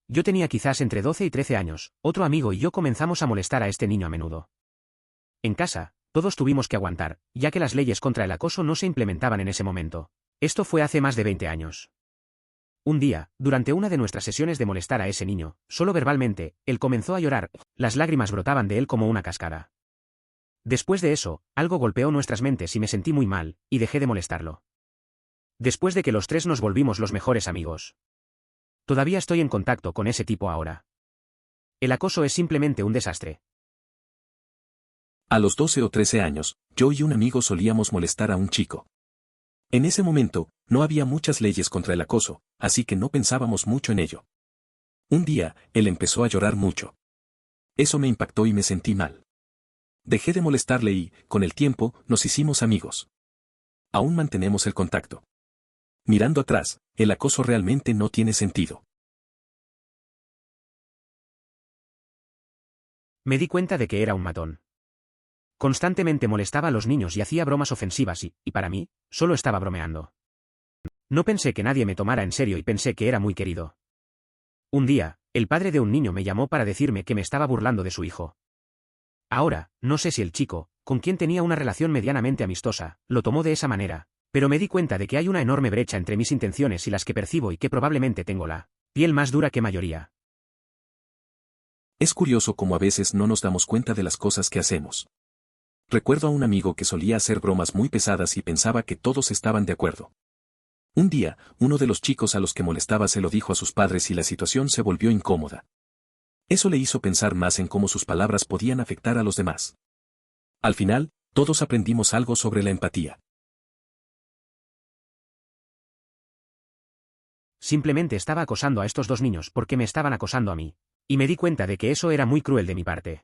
Yo tenía quizás entre 12 y 13 años, otro amigo y yo comenzamos a molestar a este niño a menudo. En casa, todos tuvimos que aguantar, ya que las leyes contra el acoso no se implementaban en ese momento. Esto fue hace más de 20 años. Un día, durante una de nuestras sesiones de molestar a ese niño, solo verbalmente, él comenzó a llorar, las lágrimas brotaban de él como una cascada. Después de eso, algo golpeó nuestras mentes y me sentí muy mal, y dejé de molestarlo. Después de que los tres nos volvimos los mejores amigos. Todavía estoy en contacto con ese tipo ahora. El acoso es simplemente un desastre. A los 12 o 13 años, yo y un amigo solíamos molestar a un chico. En ese momento, no había muchas leyes contra el acoso, así que no pensábamos mucho en ello. Un día, él empezó a llorar mucho. Eso me impactó y me sentí mal. Dejé de molestarle y, con el tiempo, nos hicimos amigos. Aún mantenemos el contacto. Mirando atrás, el acoso realmente no tiene sentido. Me di cuenta de que era un matón. Constantemente molestaba a los niños y hacía bromas ofensivas y, para mí, solo estaba bromeando. No pensé que nadie me tomara en serio y pensé que era muy querido. Un día, el padre de un niño me llamó para decirme que me estaba burlando de su hijo. Ahora, no sé si el chico, con quien tenía una relación medianamente amistosa, lo tomó de esa manera, pero me di cuenta de que hay una enorme brecha entre mis intenciones y las que percibo y que probablemente tengo la piel más dura que mayoría. Es curioso cómo a veces no nos damos cuenta de las cosas que hacemos. Recuerdo a un amigo que solía hacer bromas muy pesadas y pensaba que todos estaban de acuerdo. Un día, uno de los chicos a los que molestaba se lo dijo a sus padres y la situación se volvió incómoda. Eso le hizo pensar más en cómo sus palabras podían afectar a los demás. Al final, todos aprendimos algo sobre la empatía. Simplemente estaba acosando a estos dos niños porque me estaban acosando a mí. Y me di cuenta de que eso era muy cruel de mi parte.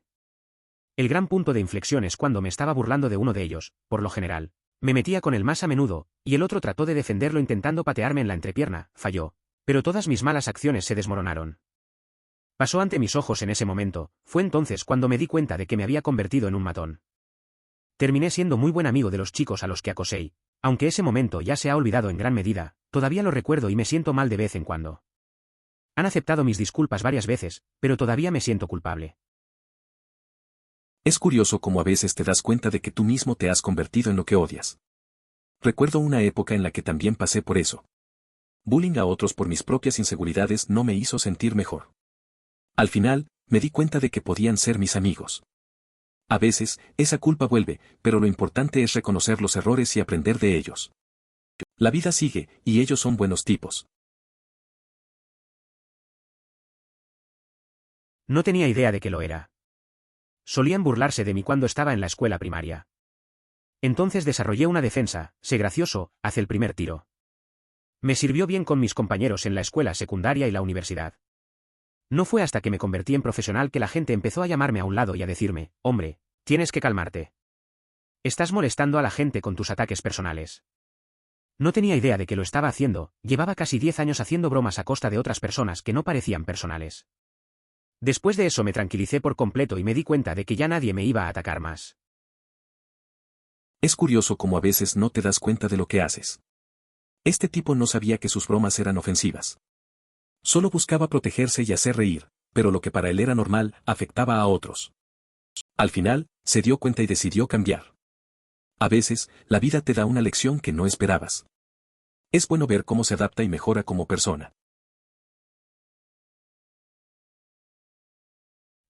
El gran punto de inflexión es cuando me estaba burlando de uno de ellos, por lo general. Me metía con el más a menudo, y el otro trató de defenderlo intentando patearme en la entrepierna, falló. Pero todas mis malas acciones se desmoronaron. Pasó ante mis ojos en ese momento, fue entonces cuando me di cuenta de que me había convertido en un matón. Terminé siendo muy buen amigo de los chicos a los que acosé y, aunque ese momento ya se ha olvidado en gran medida, todavía lo recuerdo y me siento mal de vez en cuando. Han aceptado mis disculpas varias veces, pero todavía me siento culpable. Es curioso cómo a veces te das cuenta de que tú mismo te has convertido en lo que odias. Recuerdo una época en la que también pasé por eso. Bullying a otros por mis propias inseguridades no me hizo sentir mejor. Al final, me di cuenta de que podían ser mis amigos. A veces, esa culpa vuelve, pero lo importante es reconocer los errores y aprender de ellos. La vida sigue, y ellos son buenos tipos. No tenía idea de que lo era. Solían burlarse de mí cuando estaba en la escuela primaria. Entonces desarrollé una defensa, sé gracioso, haz el primer tiro. Me sirvió bien con mis compañeros en la escuela secundaria y la universidad. No fue hasta que me convertí en profesional que la gente empezó a llamarme a un lado y a decirme, hombre, tienes que calmarte. Estás molestando a la gente con tus ataques personales. No tenía idea de que lo estaba haciendo, llevaba casi 10 años haciendo bromas a costa de otras personas que no parecían personales. Después de eso me tranquilicé por completo y me di cuenta de que ya nadie me iba a atacar más. Es curioso cómo a veces no te das cuenta de lo que haces. Este tipo no sabía que sus bromas eran ofensivas. Solo buscaba protegerse y hacer reír, pero lo que para él era normal afectaba a otros. Al final, se dio cuenta y decidió cambiar. A veces, la vida te da una lección que no esperabas. Es bueno ver cómo se adapta y mejora como persona.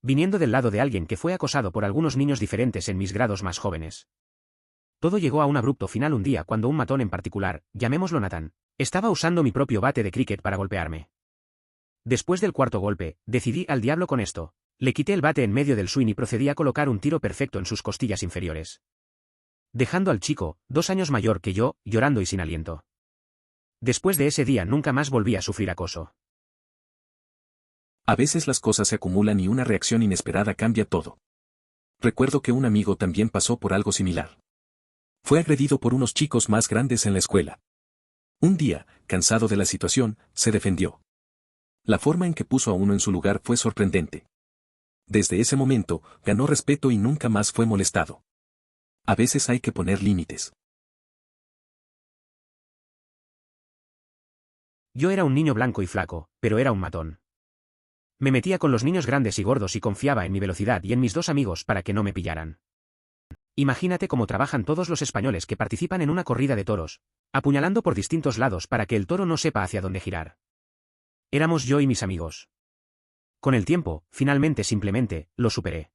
Viniendo del lado de alguien que fue acosado por algunos niños diferentes en mis grados más jóvenes. todo llegó a un abrupto final un día cuando un matón en particular, llamémoslo Nathan, estaba usando mi propio bate de cricket para golpearme. Después del cuarto golpe, decidí al diablo con esto. Le quité el bate en medio del swing y procedí a colocar un tiro perfecto en sus costillas inferiores, dejando al chico, 2 años mayor que yo, llorando y sin aliento. Después de ese día nunca más volví a sufrir acoso. A veces las cosas se acumulan y una reacción inesperada cambia todo. Recuerdo que un amigo también pasó por algo similar. Fue agredido por unos chicos más grandes en la escuela. Un día, cansado de la situación, se defendió. La forma en que puso a uno en su lugar fue sorprendente. Desde ese momento, ganó respeto y nunca más fue molestado. A veces hay que poner límites. Yo era un niño blanco y flaco, pero era un matón. Me metía con los niños grandes y gordos y confiaba en mi velocidad y en mis 2 amigos para que no me pillaran. Imagínate cómo trabajan todos los españoles que participan en una corrida de toros, apuñalando por distintos lados para que el toro no sepa hacia dónde girar. Éramos yo y mis amigos. Con el tiempo, finalmente simplemente, lo superé.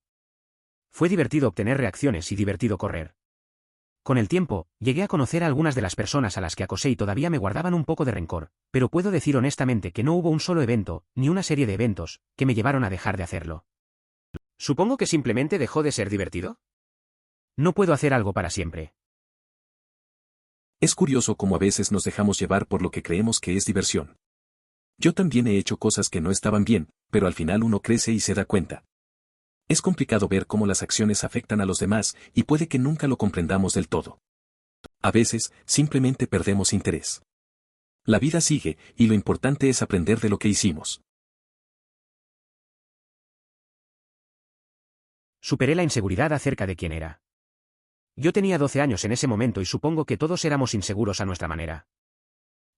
Fue divertido obtener reacciones y divertido correr. Con el tiempo, llegué a conocer a algunas de las personas a las que acosé y todavía me guardaban un poco de rencor, pero puedo decir honestamente que no hubo un solo evento, ni una serie de eventos, que me llevaron a dejar de hacerlo. Supongo que simplemente dejó de ser divertido. No puedo hacer algo para siempre. Es curioso cómo a veces nos dejamos llevar por lo que creemos que es diversión. Yo también he hecho cosas que no estaban bien, pero al final uno crece y se da cuenta. Es complicado ver cómo las acciones afectan a los demás y puede que nunca lo comprendamos del todo. A veces, simplemente perdemos interés. La vida sigue, y lo importante es aprender de lo que hicimos. Superé la inseguridad acerca de quién era. Yo tenía 12 años en ese momento y supongo que todos éramos inseguros a nuestra manera.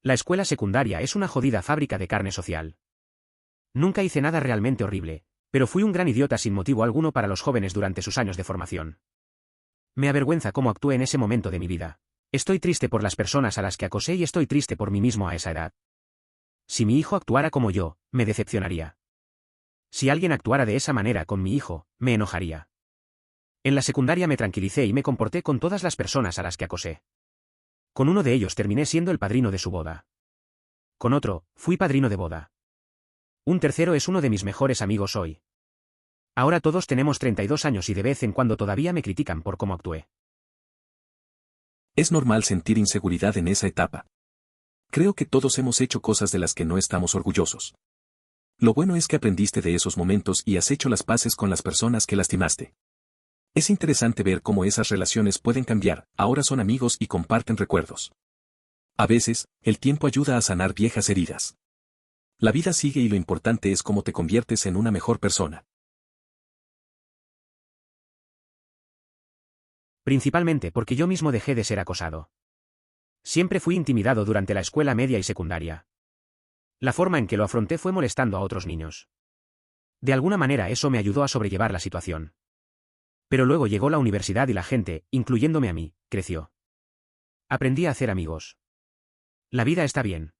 La escuela secundaria es una jodida fábrica de carne social. Nunca hice nada realmente horrible, pero fui un gran idiota sin motivo alguno para los jóvenes durante sus años de formación. Me avergüenza cómo actué en ese momento de mi vida. Estoy triste por las personas a las que acosé y estoy triste por mí mismo a esa edad. Si mi hijo actuara como yo, me decepcionaría. Si alguien actuara de esa manera con mi hijo, me enojaría. En la secundaria me tranquilicé y me comporté con todas las personas a las que acosé. Con uno de ellos terminé siendo el padrino de su boda. Con otro, fui padrino de boda. Un tercero es uno de mis mejores amigos hoy. Ahora todos tenemos 32 años y de vez en cuando todavía me critican por cómo actué. Es normal sentir inseguridad en esa etapa. Creo que todos hemos hecho cosas de las que no estamos orgullosos. Lo bueno es que aprendiste de esos momentos y has hecho las paces con las personas que lastimaste. Es interesante ver cómo esas relaciones pueden cambiar, ahora son amigos y comparten recuerdos. A veces, el tiempo ayuda a sanar viejas heridas. La vida sigue y lo importante es cómo te conviertes en una mejor persona. Principalmente porque yo mismo dejé de ser acosado. Siempre fui intimidado durante la escuela media y secundaria. La forma en que lo afronté fue molestando a otros niños. De alguna manera eso me ayudó a sobrellevar la situación. Pero luego llegó la universidad y la gente, incluyéndome a mí, creció. Aprendí a hacer amigos. La vida está bien.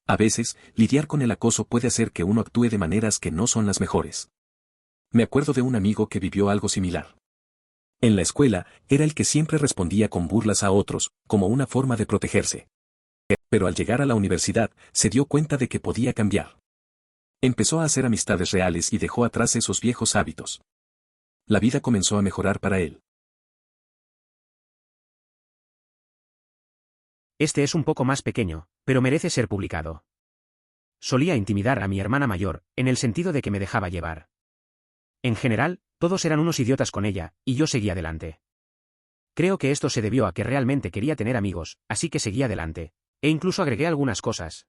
A veces, lidiar con el acoso puede hacer que uno actúe de maneras que no son las mejores. Me acuerdo de un amigo que vivió algo similar. En la escuela, era el que siempre respondía con burlas a otros, como una forma de protegerse. Pero al llegar a la universidad, se dio cuenta de que podía cambiar. Empezó a hacer amistades reales y dejó atrás esos viejos hábitos. La vida comenzó a mejorar para él. Este es un poco más pequeño, pero merece ser publicado. Solía intimidar a mi hermana mayor, en el sentido de que me dejaba llevar. En general, todos eran unos idiotas con ella, y yo seguía adelante. Creo que esto se debió a que realmente quería tener amigos, así que seguí adelante, e incluso agregué algunas cosas.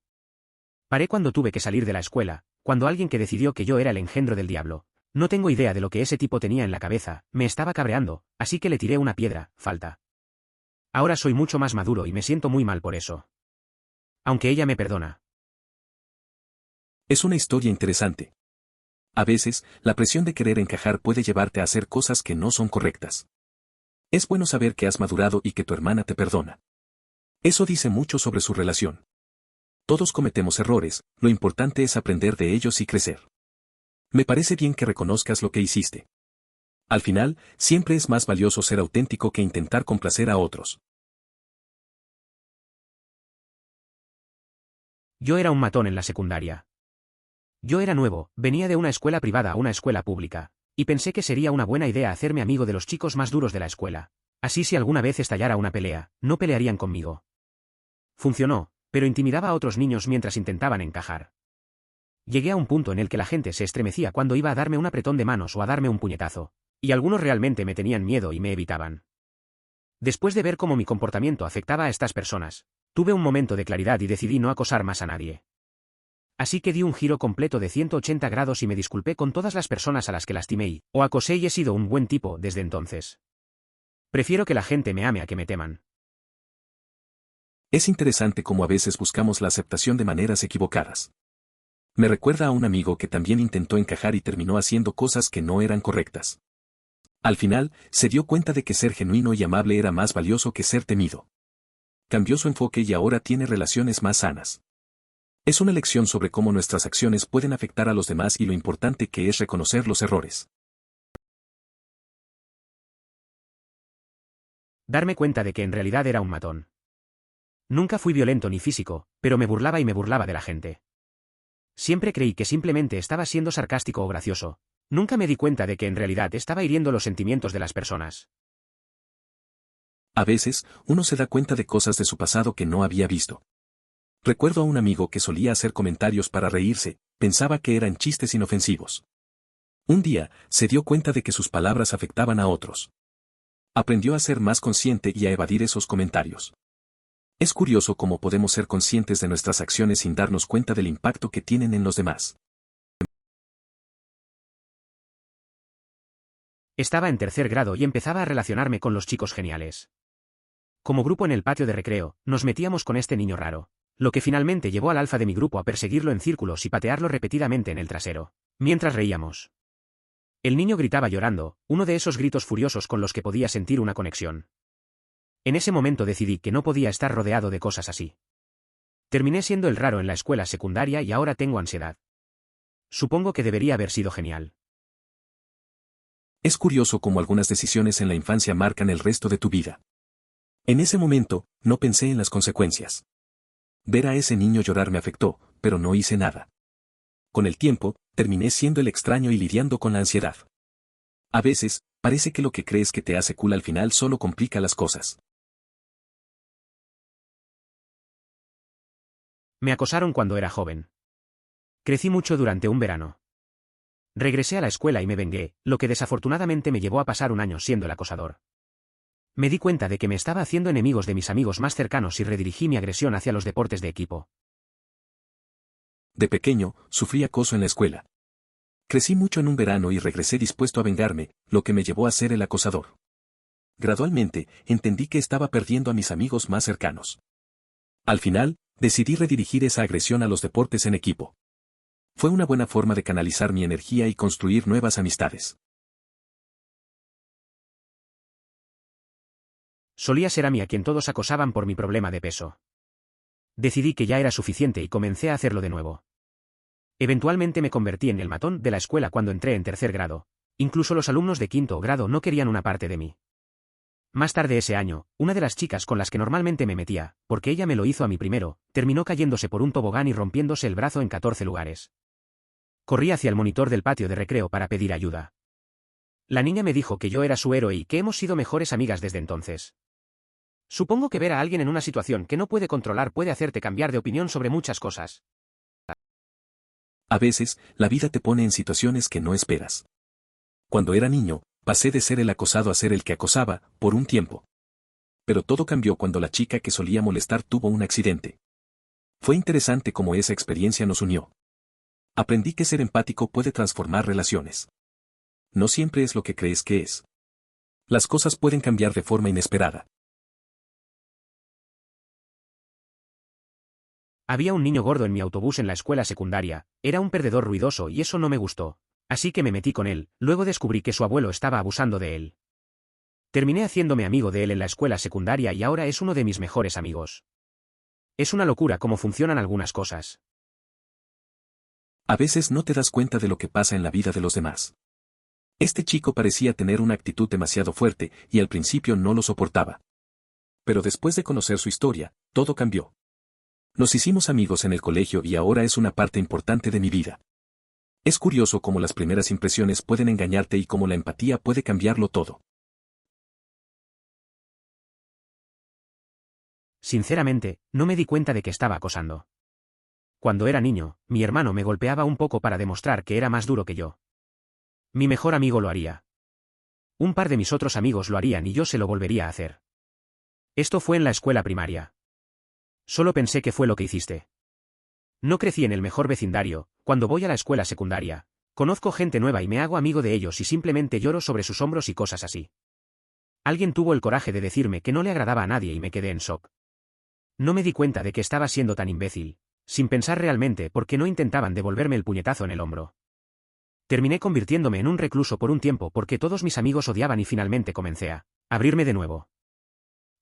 Paré cuando tuve que salir de la escuela, cuando alguien que decidió que yo era el engendro del diablo. No tengo idea de lo que ese tipo tenía en la cabeza, me estaba cabreando, así que le tiré una piedra, falta. Ahora soy mucho más maduro y me siento muy mal por eso. Aunque ella me perdona. Es una historia interesante. A veces, la presión de querer encajar puede llevarte a hacer cosas que no son correctas. Es bueno saber que has madurado y que tu hermana te perdona. Eso dice mucho sobre su relación. Todos cometemos errores, lo importante es aprender de ellos y crecer. Me parece bien que reconozcas lo que hiciste. Al final, siempre es más valioso ser auténtico que intentar complacer a otros. Yo era un matón en la secundaria. Yo era nuevo, venía de una escuela privada a una escuela pública, y pensé que sería una buena idea hacerme amigo de los chicos más duros de la escuela. Así si alguna vez estallara una pelea, no pelearían conmigo. Funcionó, pero intimidaba a otros niños mientras intentaban encajar. Llegué a un punto en el que la gente se estremecía cuando iba a darme un apretón de manos o a darme un puñetazo, y algunos realmente me tenían miedo y me evitaban. Después de ver cómo mi comportamiento afectaba a estas personas, tuve un momento de claridad y decidí no acosar más a nadie. Así que di un giro completo de 180 grados y me disculpé con todas las personas a las que lastimé o acosé y he sido un buen tipo desde entonces. Prefiero que la gente me ame a que me teman. Es interesante cómo a veces buscamos la aceptación de maneras equivocadas. Me recuerda a un amigo que también intentó encajar y terminó haciendo cosas que no eran correctas. Al final, se dio cuenta de que ser genuino y amable era más valioso que ser temido. Cambió su enfoque y ahora tiene relaciones más sanas. Es una lección sobre cómo nuestras acciones pueden afectar a los demás y lo importante que es reconocer los errores. Darme cuenta de que en realidad era un matón. Nunca fui violento ni físico, pero me burlaba y me burlaba de la gente. Siempre creí que simplemente estaba siendo sarcástico o gracioso. Nunca me di cuenta de que en realidad estaba hiriendo los sentimientos de las personas. A veces, uno se da cuenta de cosas de su pasado que no había visto. Recuerdo a un amigo que solía hacer comentarios para reírse, pensaba que eran chistes inofensivos. Un día, se dio cuenta de que sus palabras afectaban a otros. Aprendió a ser más consciente y a evadir esos comentarios. Es curioso cómo podemos ser conscientes de nuestras acciones sin darnos cuenta del impacto que tienen en los demás. Estaba en tercer grado y empezaba a relacionarme con los chicos geniales. Como grupo en el patio de recreo, nos metíamos con este niño raro, lo que finalmente llevó al alfa de mi grupo a perseguirlo en círculos y patearlo repetidamente en el trasero, mientras reíamos. El niño gritaba llorando, uno de esos gritos furiosos con los que podía sentir una conexión. En ese momento decidí que no podía estar rodeado de cosas así. Terminé siendo el raro en la escuela secundaria y ahora tengo ansiedad. Supongo que debería haber sido genial. Es curioso cómo algunas decisiones en la infancia marcan el resto de tu vida. En ese momento, no pensé en las consecuencias. Ver a ese niño llorar me afectó, pero no hice nada. Con el tiempo, terminé siendo el extraño y lidiando con la ansiedad. A veces, parece que lo que crees que te hace cool al final solo complica las cosas. Me acosaron cuando era joven. Crecí mucho durante un verano. Regresé a la escuela y me vengué, lo que desafortunadamente me llevó a pasar un año siendo el acosador. Me di cuenta de que me estaba haciendo enemigos de mis amigos más cercanos y redirigí mi agresión hacia los deportes de equipo. De pequeño, sufrí acoso en la escuela. Crecí mucho en un verano y regresé dispuesto a vengarme, lo que me llevó a ser el acosador. Gradualmente, entendí que estaba perdiendo a mis amigos más cercanos. Al final, decidí redirigir esa agresión a los deportes en equipo. Fue una buena forma de canalizar mi energía y construir nuevas amistades. Solía ser a mí a quien todos acosaban por mi problema de peso. Decidí que ya era suficiente y comencé a hacerlo de nuevo. Eventualmente me convertí en el matón de la escuela cuando entré en tercer grado. Incluso los alumnos de quinto grado no querían una parte de mí. Más tarde ese año, una de las chicas con las que normalmente me metía, porque ella me lo hizo a mí primero, terminó cayéndose por un tobogán y rompiéndose el brazo en 14 lugares. Corrí hacia el monitor del patio de recreo para pedir ayuda. La niña me dijo que yo era su héroe y que hemos sido mejores amigas desde entonces. Supongo que ver a alguien en una situación que no puede controlar puede hacerte cambiar de opinión sobre muchas cosas. A veces, la vida te pone en situaciones que no esperas. Cuando era niño, pasé de ser el acosado a ser el que acosaba, por un tiempo. Pero todo cambió cuando la chica que solía molestar tuvo un accidente. Fue interesante cómo esa experiencia nos unió. Aprendí que ser empático puede transformar relaciones. No siempre es lo que crees que es. Las cosas pueden cambiar de forma inesperada. Había un niño gordo en mi autobús en la escuela secundaria, era un perdedor ruidoso y eso no me gustó. Así que me metí con él, luego descubrí que su abuelo estaba abusando de él. Terminé haciéndome amigo de él en la escuela secundaria y ahora es uno de mis mejores amigos. Es una locura cómo funcionan algunas cosas. A veces no te das cuenta de lo que pasa en la vida de los demás. Este chico parecía tener una actitud demasiado fuerte y al principio no lo soportaba. Pero después de conocer su historia, todo cambió. Nos hicimos amigos en el colegio y ahora es una parte importante de mi vida. Es curioso cómo las primeras impresiones pueden engañarte y cómo la empatía puede cambiarlo todo. Sinceramente, no me di cuenta de que estaba acosando. Cuando era niño, mi hermano me golpeaba un poco para demostrar que era más duro que yo. Mi mejor amigo lo haría. Un par de mis otros amigos lo harían y yo se lo volvería a hacer. Esto fue en la escuela primaria. Solo pensé que fue lo que hiciste. No crecí en el mejor vecindario. Cuando voy a la escuela secundaria, conozco gente nueva y me hago amigo de ellos y simplemente lloro sobre sus hombros y cosas así. Alguien tuvo el coraje de decirme que no le agradaba a nadie y me quedé en shock. No me di cuenta de que estaba siendo tan imbécil, sin pensar realmente por qué no intentaban devolverme el puñetazo en el hombro. Terminé convirtiéndome en un recluso por un tiempo porque todos mis amigos odiaban y finalmente comencé a abrirme de nuevo.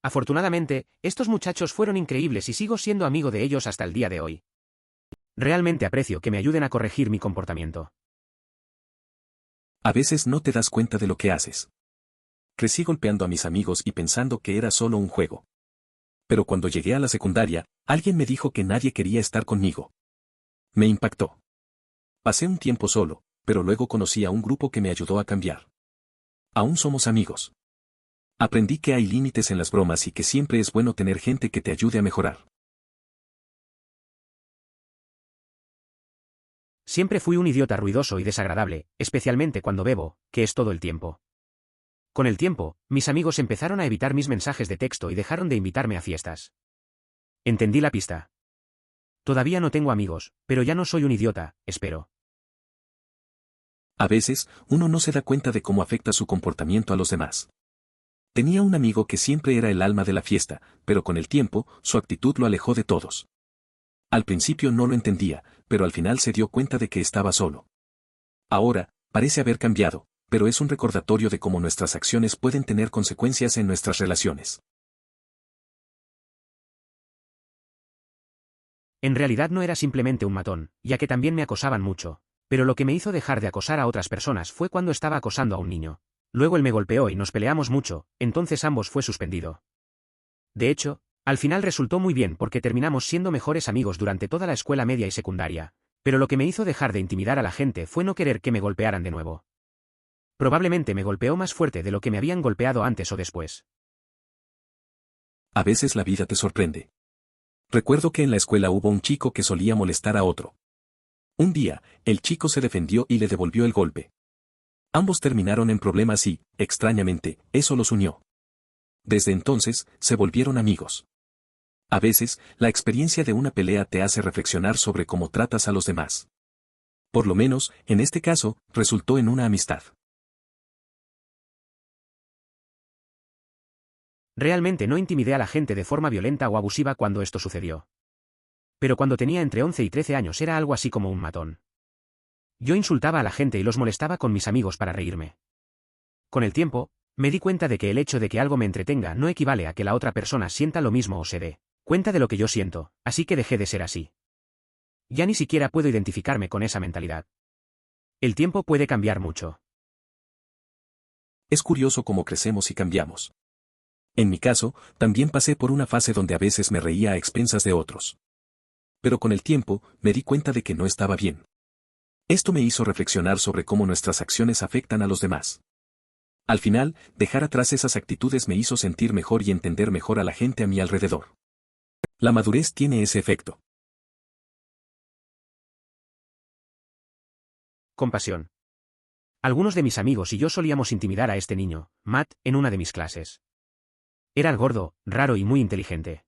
Afortunadamente, estos muchachos fueron increíbles y sigo siendo amigo de ellos hasta el día de hoy. Realmente aprecio que me ayuden a corregir mi comportamiento. A veces no te das cuenta de lo que haces. Crecí golpeando a mis amigos y pensando que era solo un juego. Pero cuando llegué a la secundaria, alguien me dijo que nadie quería estar conmigo. Me impactó. Pasé un tiempo solo, pero luego conocí a un grupo que me ayudó a cambiar. Aún somos amigos. Aprendí que hay límites en las bromas y que siempre es bueno tener gente que te ayude a mejorar. Siempre fui un idiota ruidoso y desagradable, especialmente cuando bebo, que es todo el tiempo. Con el tiempo, mis amigos empezaron a evitar mis mensajes de texto y dejaron de invitarme a fiestas. Entendí la pista. Todavía no tengo amigos, pero ya no soy un idiota, espero. A veces, uno no se da cuenta de cómo afecta su comportamiento a los demás. Tenía un amigo que siempre era el alma de la fiesta, pero con el tiempo, su actitud lo alejó de todos. Al principio no lo entendía, pero al final se dio cuenta de que estaba solo. Ahora, parece haber cambiado, pero es un recordatorio de cómo nuestras acciones pueden tener consecuencias en nuestras relaciones. En realidad no era simplemente un matón, ya que también me acosaban mucho, pero lo que me hizo dejar de acosar a otras personas fue cuando estaba acosando a un niño. Luego él me golpeó y nos peleamos mucho, entonces ambos fue suspendido. De hecho, al final resultó muy bien porque terminamos siendo mejores amigos durante toda la escuela media y secundaria, pero lo que me hizo dejar de intimidar a la gente fue no querer que me golpearan de nuevo. Probablemente me golpeó más fuerte de lo que me habían golpeado antes o después. A veces la vida te sorprende. Recuerdo que en la escuela hubo un chico que solía molestar a otro. Un día, el chico se defendió y le devolvió el golpe. Ambos terminaron en problemas y, extrañamente, eso los unió. Desde entonces, se volvieron amigos. A veces, la experiencia de una pelea te hace reflexionar sobre cómo tratas a los demás. Por lo menos, en este caso, resultó en una amistad. Realmente no intimidé a la gente de forma violenta o abusiva cuando esto sucedió. Pero cuando tenía entre 11 y 13 años era algo así como un matón. Yo insultaba a la gente y los molestaba con mis amigos para reírme. Con el tiempo, me di cuenta de que el hecho de que algo me entretenga no equivale a que la otra persona sienta lo mismo o se dé cuenta de lo que yo siento, así que dejé de ser así. Ya ni siquiera puedo identificarme con esa mentalidad. El tiempo puede cambiar mucho. Es curioso cómo crecemos y cambiamos. En mi caso, también pasé por una fase donde a veces me reía a expensas de otros. Pero con el tiempo, me di cuenta de que no estaba bien. Esto me hizo reflexionar sobre cómo nuestras acciones afectan a los demás. Al final, dejar atrás esas actitudes me hizo sentir mejor y entender mejor a la gente a mi alrededor. La madurez tiene ese efecto. Compasión. Algunos de mis amigos y yo solíamos intimidar a este niño, Matt, en una de mis clases. Era gordo, raro y muy inteligente.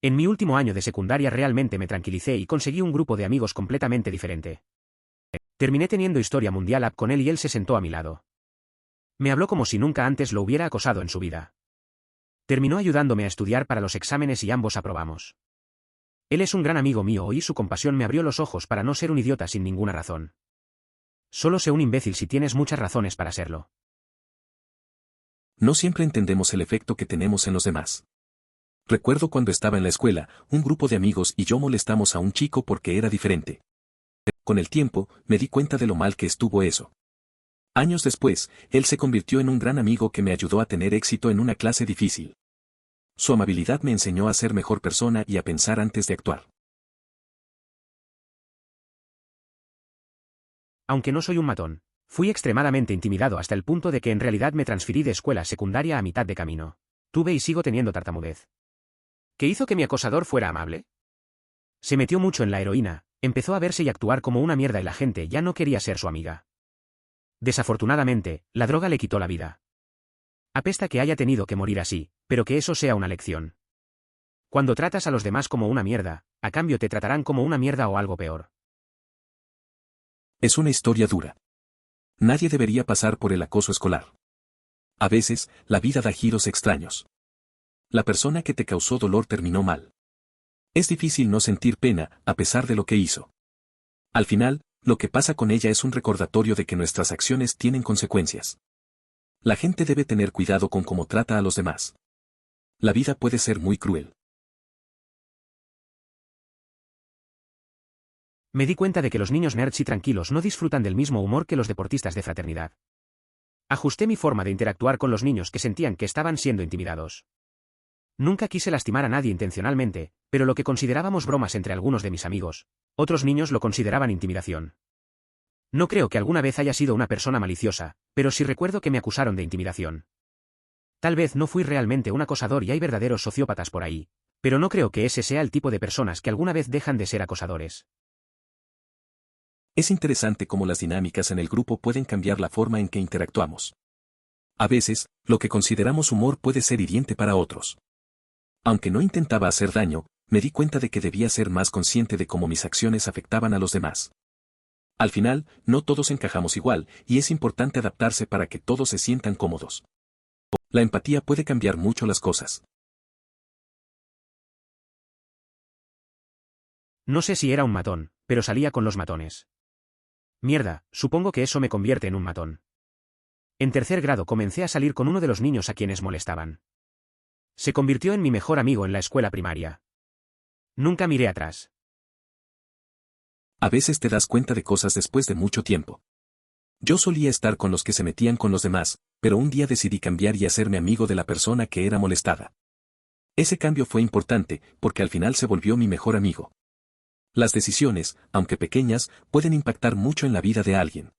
En mi último año de secundaria realmente me tranquilicé y conseguí un grupo de amigos completamente diferente. Terminé teniendo historia mundial app con él y él se sentó a mi lado. Me habló como si nunca antes lo hubiera acosado en su vida. Terminó ayudándome a estudiar para los exámenes y ambos aprobamos. Él es un gran amigo mío y su compasión me abrió los ojos para no ser un idiota sin ninguna razón. Solo sé un imbécil si tienes muchas razones para serlo. No siempre entendemos el efecto que tenemos en los demás. Recuerdo cuando estaba en la escuela, un grupo de amigos y yo molestamos a un chico porque era diferente. Con el tiempo, me di cuenta de lo mal que estuvo eso. Años después, él se convirtió en un gran amigo que me ayudó a tener éxito en una clase difícil. Su amabilidad me enseñó a ser mejor persona y a pensar antes de actuar. Aunque no soy un matón, fui extremadamente intimidado hasta el punto de que en realidad me transferí de escuela secundaria a mitad de camino. Tuve y sigo teniendo tartamudez. ¿Qué hizo que mi acosador fuera amable? Se metió mucho en la heroína, empezó a verse y actuar como una mierda y la gente ya no quería ser su amiga. Desafortunadamente, la droga le quitó la vida. Apesta que haya tenido que morir así, pero que eso sea una lección. Cuando tratas a los demás como una mierda, a cambio te tratarán como una mierda o algo peor. Es una historia dura. Nadie debería pasar por el acoso escolar. A veces, la vida da giros extraños. La persona que te causó dolor terminó mal. Es difícil no sentir pena, a pesar de lo que hizo. Al final, lo que pasa con ella es un recordatorio de que nuestras acciones tienen consecuencias. La gente debe tener cuidado con cómo trata a los demás. La vida puede ser muy cruel. Me di cuenta de que los niños nerds y tranquilos no disfrutan del mismo humor que los deportistas de fraternidad. Ajusté mi forma de interactuar con los niños que sentían que estaban siendo intimidados. Nunca quise lastimar a nadie intencionalmente, pero lo que considerábamos bromas entre algunos de mis amigos, otros niños lo consideraban intimidación. No creo que alguna vez haya sido una persona maliciosa, pero sí recuerdo que me acusaron de intimidación. Tal vez no fui realmente un acosador y hay verdaderos sociópatas por ahí, pero no creo que ese sea el tipo de personas que alguna vez dejan de ser acosadores. Es interesante cómo las dinámicas en el grupo pueden cambiar la forma en que interactuamos. A veces, lo que consideramos humor puede ser hiriente para otros. Aunque no intentaba hacer daño, me di cuenta de que debía ser más consciente de cómo mis acciones afectaban a los demás. Al final, no todos encajamos igual, y es importante adaptarse para que todos se sientan cómodos. La empatía puede cambiar mucho las cosas. No sé si era un matón, pero salía con los matones. Mierda, supongo que eso me convierte en un matón. En tercer grado comencé a salir con uno de los niños a quienes molestaban. Se convirtió en mi mejor amigo en la escuela primaria. Nunca miré atrás. A veces te das cuenta de cosas después de mucho tiempo. Yo solía estar con los que se metían con los demás, pero un día decidí cambiar y hacerme amigo de la persona que era molestada. Ese cambio fue importante, porque al final se volvió mi mejor amigo. Las decisiones, aunque pequeñas, pueden impactar mucho en la vida de alguien.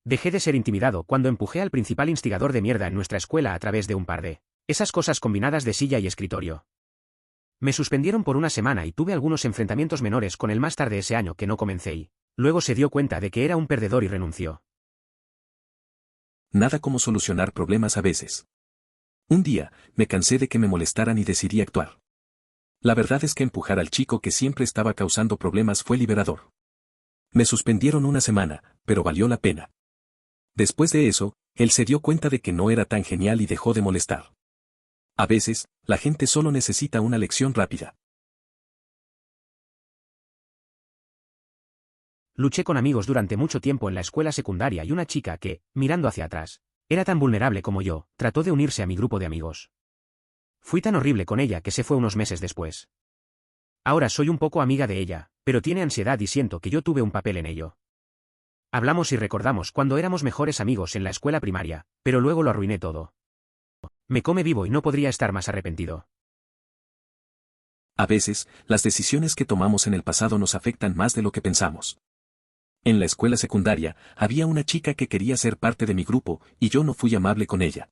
Dejé de ser intimidado cuando empujé al principal instigador de mierda en nuestra escuela a través de un par de esas cosas combinadas de silla y escritorio. Me suspendieron por una semana y tuve algunos enfrentamientos menores con él más tarde ese año que no comencé y luego se dio cuenta de que era un perdedor y renunció. Nada como solucionar problemas a veces. Un día, me cansé de que me molestaran y decidí actuar. La verdad es que empujar al chico que siempre estaba causando problemas fue liberador. Me suspendieron una semana, pero valió la pena. Después de eso, él se dio cuenta de que no era tan genial y dejó de molestar. A veces, la gente solo necesita una lección rápida. Luché con amigos durante mucho tiempo en la escuela secundaria y una chica que, mirando hacia atrás, era tan vulnerable como yo, trató de unirse a mi grupo de amigos. Fui tan horrible con ella que se fue unos meses después. Ahora soy un poco amiga de ella, pero tiene ansiedad y siento que yo tuve un papel en ello. Hablamos y recordamos cuando éramos mejores amigos en la escuela primaria, pero luego lo arruiné todo. Me come vivo y no podría estar más arrepentido. A veces, las decisiones que tomamos en el pasado nos afectan más de lo que pensamos. En la escuela secundaria, había una chica que quería ser parte de mi grupo, y yo no fui amable con ella.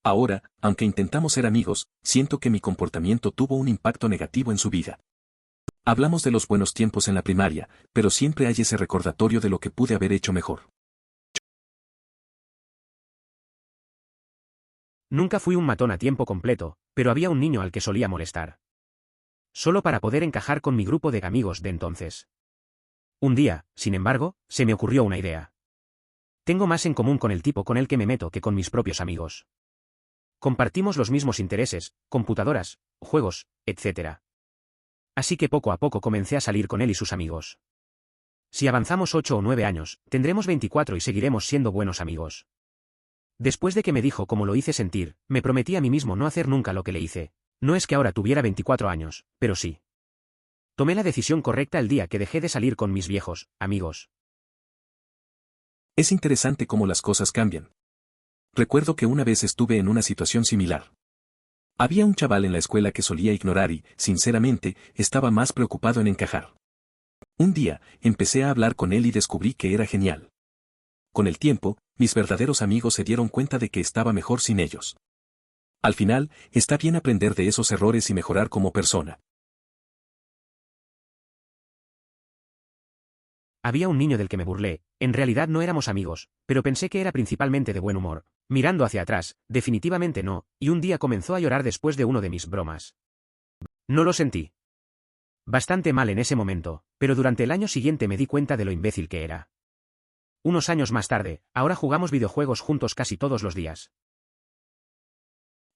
Ahora, aunque intentamos ser amigos, siento que mi comportamiento tuvo un impacto negativo en su vida. Hablamos de los buenos tiempos en la primaria, pero siempre hay ese recordatorio de lo que pude haber hecho mejor. Nunca fui un matón a tiempo completo, pero había un niño al que solía molestar. Solo para poder encajar con mi grupo de amigos de entonces. Un día, sin embargo, se me ocurrió una idea. Tengo más en común con el tipo con el que me meto que con mis propios amigos. Compartimos los mismos intereses, computadoras, juegos, etc. Así que poco a poco comencé a salir con él y sus amigos. Si avanzamos 8 o 9 años, tendremos 24 y seguiremos siendo buenos amigos. Después de que me dijo cómo lo hice sentir, me prometí a mí mismo no hacer nunca lo que le hice. No es que ahora tuviera 24 años, pero sí. Tomé la decisión correcta el día que dejé de salir con mis viejos amigos. Es interesante cómo las cosas cambian. Recuerdo que una vez estuve en una situación similar. Había un chaval en la escuela que solía ignorar y, sinceramente, estaba más preocupado en encajar. Un día, empecé a hablar con él y descubrí que era genial. Con el tiempo, mis verdaderos amigos se dieron cuenta de que estaba mejor sin ellos. Al final, está bien aprender de esos errores y mejorar como persona. Había un niño del que me burlé, en realidad no éramos amigos, pero pensé que era principalmente de buen humor. Mirando hacia atrás, definitivamente no, y un día comenzó a llorar después de uno de mis bromas. No lo sentí bastante mal en ese momento, pero durante el año siguiente me di cuenta de lo imbécil que era. Unos años más tarde, ahora jugamos videojuegos juntos casi todos los días.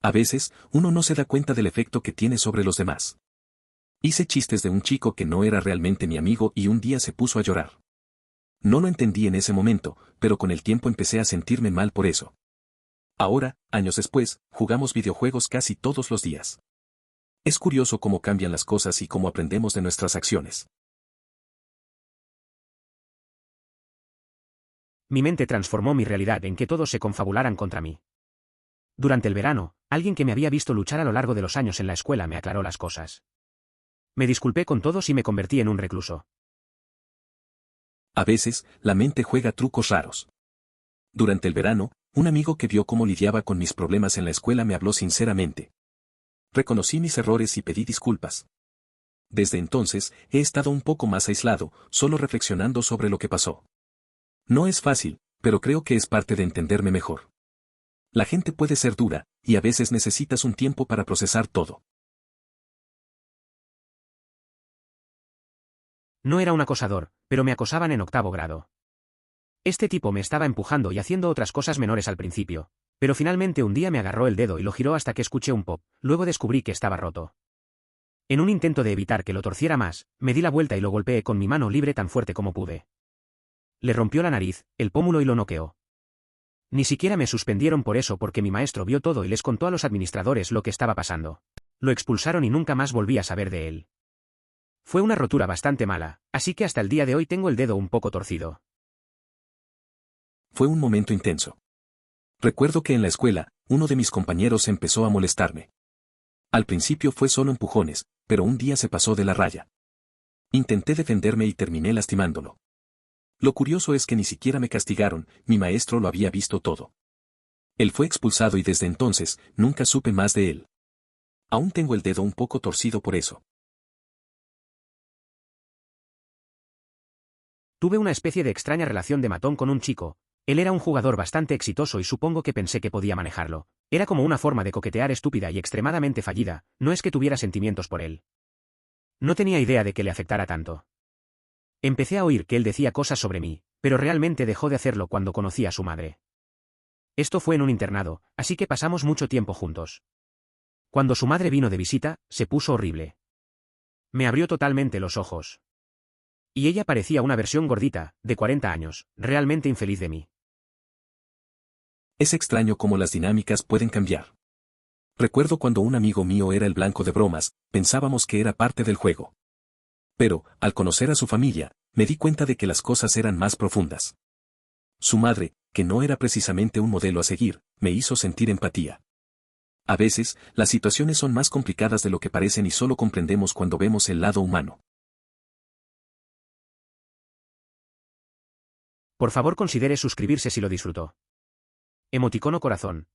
A veces, uno no se da cuenta del efecto que tiene sobre los demás. Hice chistes de un chico que no era realmente mi amigo y un día se puso a llorar. No lo entendí en ese momento, pero con el tiempo empecé a sentirme mal por eso. Ahora, años después, jugamos videojuegos casi todos los días. Es curioso cómo cambian las cosas y cómo aprendemos de nuestras acciones. Mi mente transformó mi realidad en que todos se confabularan contra mí. Durante el verano, alguien que me había visto luchar a lo largo de los años en la escuela me aclaró las cosas. Me disculpé con todos y me convertí en un recluso. A veces, la mente juega trucos raros. Durante el verano, un amigo que vio cómo lidiaba con mis problemas en la escuela me habló sinceramente. Reconocí mis errores y pedí disculpas. Desde entonces, he estado un poco más aislado, solo reflexionando sobre lo que pasó. No es fácil, pero creo que es parte de entenderme mejor. La gente puede ser dura, y a veces necesitas un tiempo para procesar todo. No era un acosador, pero me acosaban en 8º grado. Este tipo me estaba empujando y haciendo otras cosas menores al principio, pero finalmente un día me agarró el dedo y lo giró hasta que escuché un pop, luego descubrí que estaba roto. En un intento de evitar que lo torciera más, me di la vuelta y lo golpeé con mi mano libre tan fuerte como pude. Le rompió la nariz, el pómulo y lo noqueó. Ni siquiera me suspendieron por eso porque mi maestro vio todo y les contó a los administradores lo que estaba pasando. Lo expulsaron y nunca más volví a saber de él. Fue una rotura bastante mala, así que hasta el día de hoy tengo el dedo un poco torcido. Fue un momento intenso. Recuerdo que en la escuela, uno de mis compañeros empezó a molestarme. Al principio fue solo empujones, pero un día se pasó de la raya. Intenté defenderme y terminé lastimándolo. Lo curioso es que ni siquiera me castigaron, mi maestro lo había visto todo. Él fue expulsado y desde entonces, nunca supe más de él. Aún tengo el dedo un poco torcido por eso. Tuve una especie de extraña relación de matón con un chico. Él era un jugador bastante exitoso y supongo que pensé que podía manejarlo. Era como una forma de coquetear estúpida y extremadamente fallida, no es que tuviera sentimientos por él. No tenía idea de que le afectara tanto. Empecé a oír que él decía cosas sobre mí, pero realmente dejó de hacerlo cuando conocí a su madre. Esto fue en un internado, así que pasamos mucho tiempo juntos. Cuando su madre vino de visita, se puso horrible. Me abrió totalmente los ojos. Y ella parecía una versión gordita, de 40 años, realmente infeliz de mí. Es extraño cómo las dinámicas pueden cambiar. Recuerdo cuando un amigo mío era el blanco de bromas, pensábamos que era parte del juego. Pero, al conocer a su familia, me di cuenta de que las cosas eran más profundas. Su madre, que no era precisamente un modelo a seguir, me hizo sentir empatía. A veces, las situaciones son más complicadas de lo que parecen y solo comprendemos cuando vemos el lado humano. Por favor considere suscribirse si lo disfrutó. Emoticono corazón.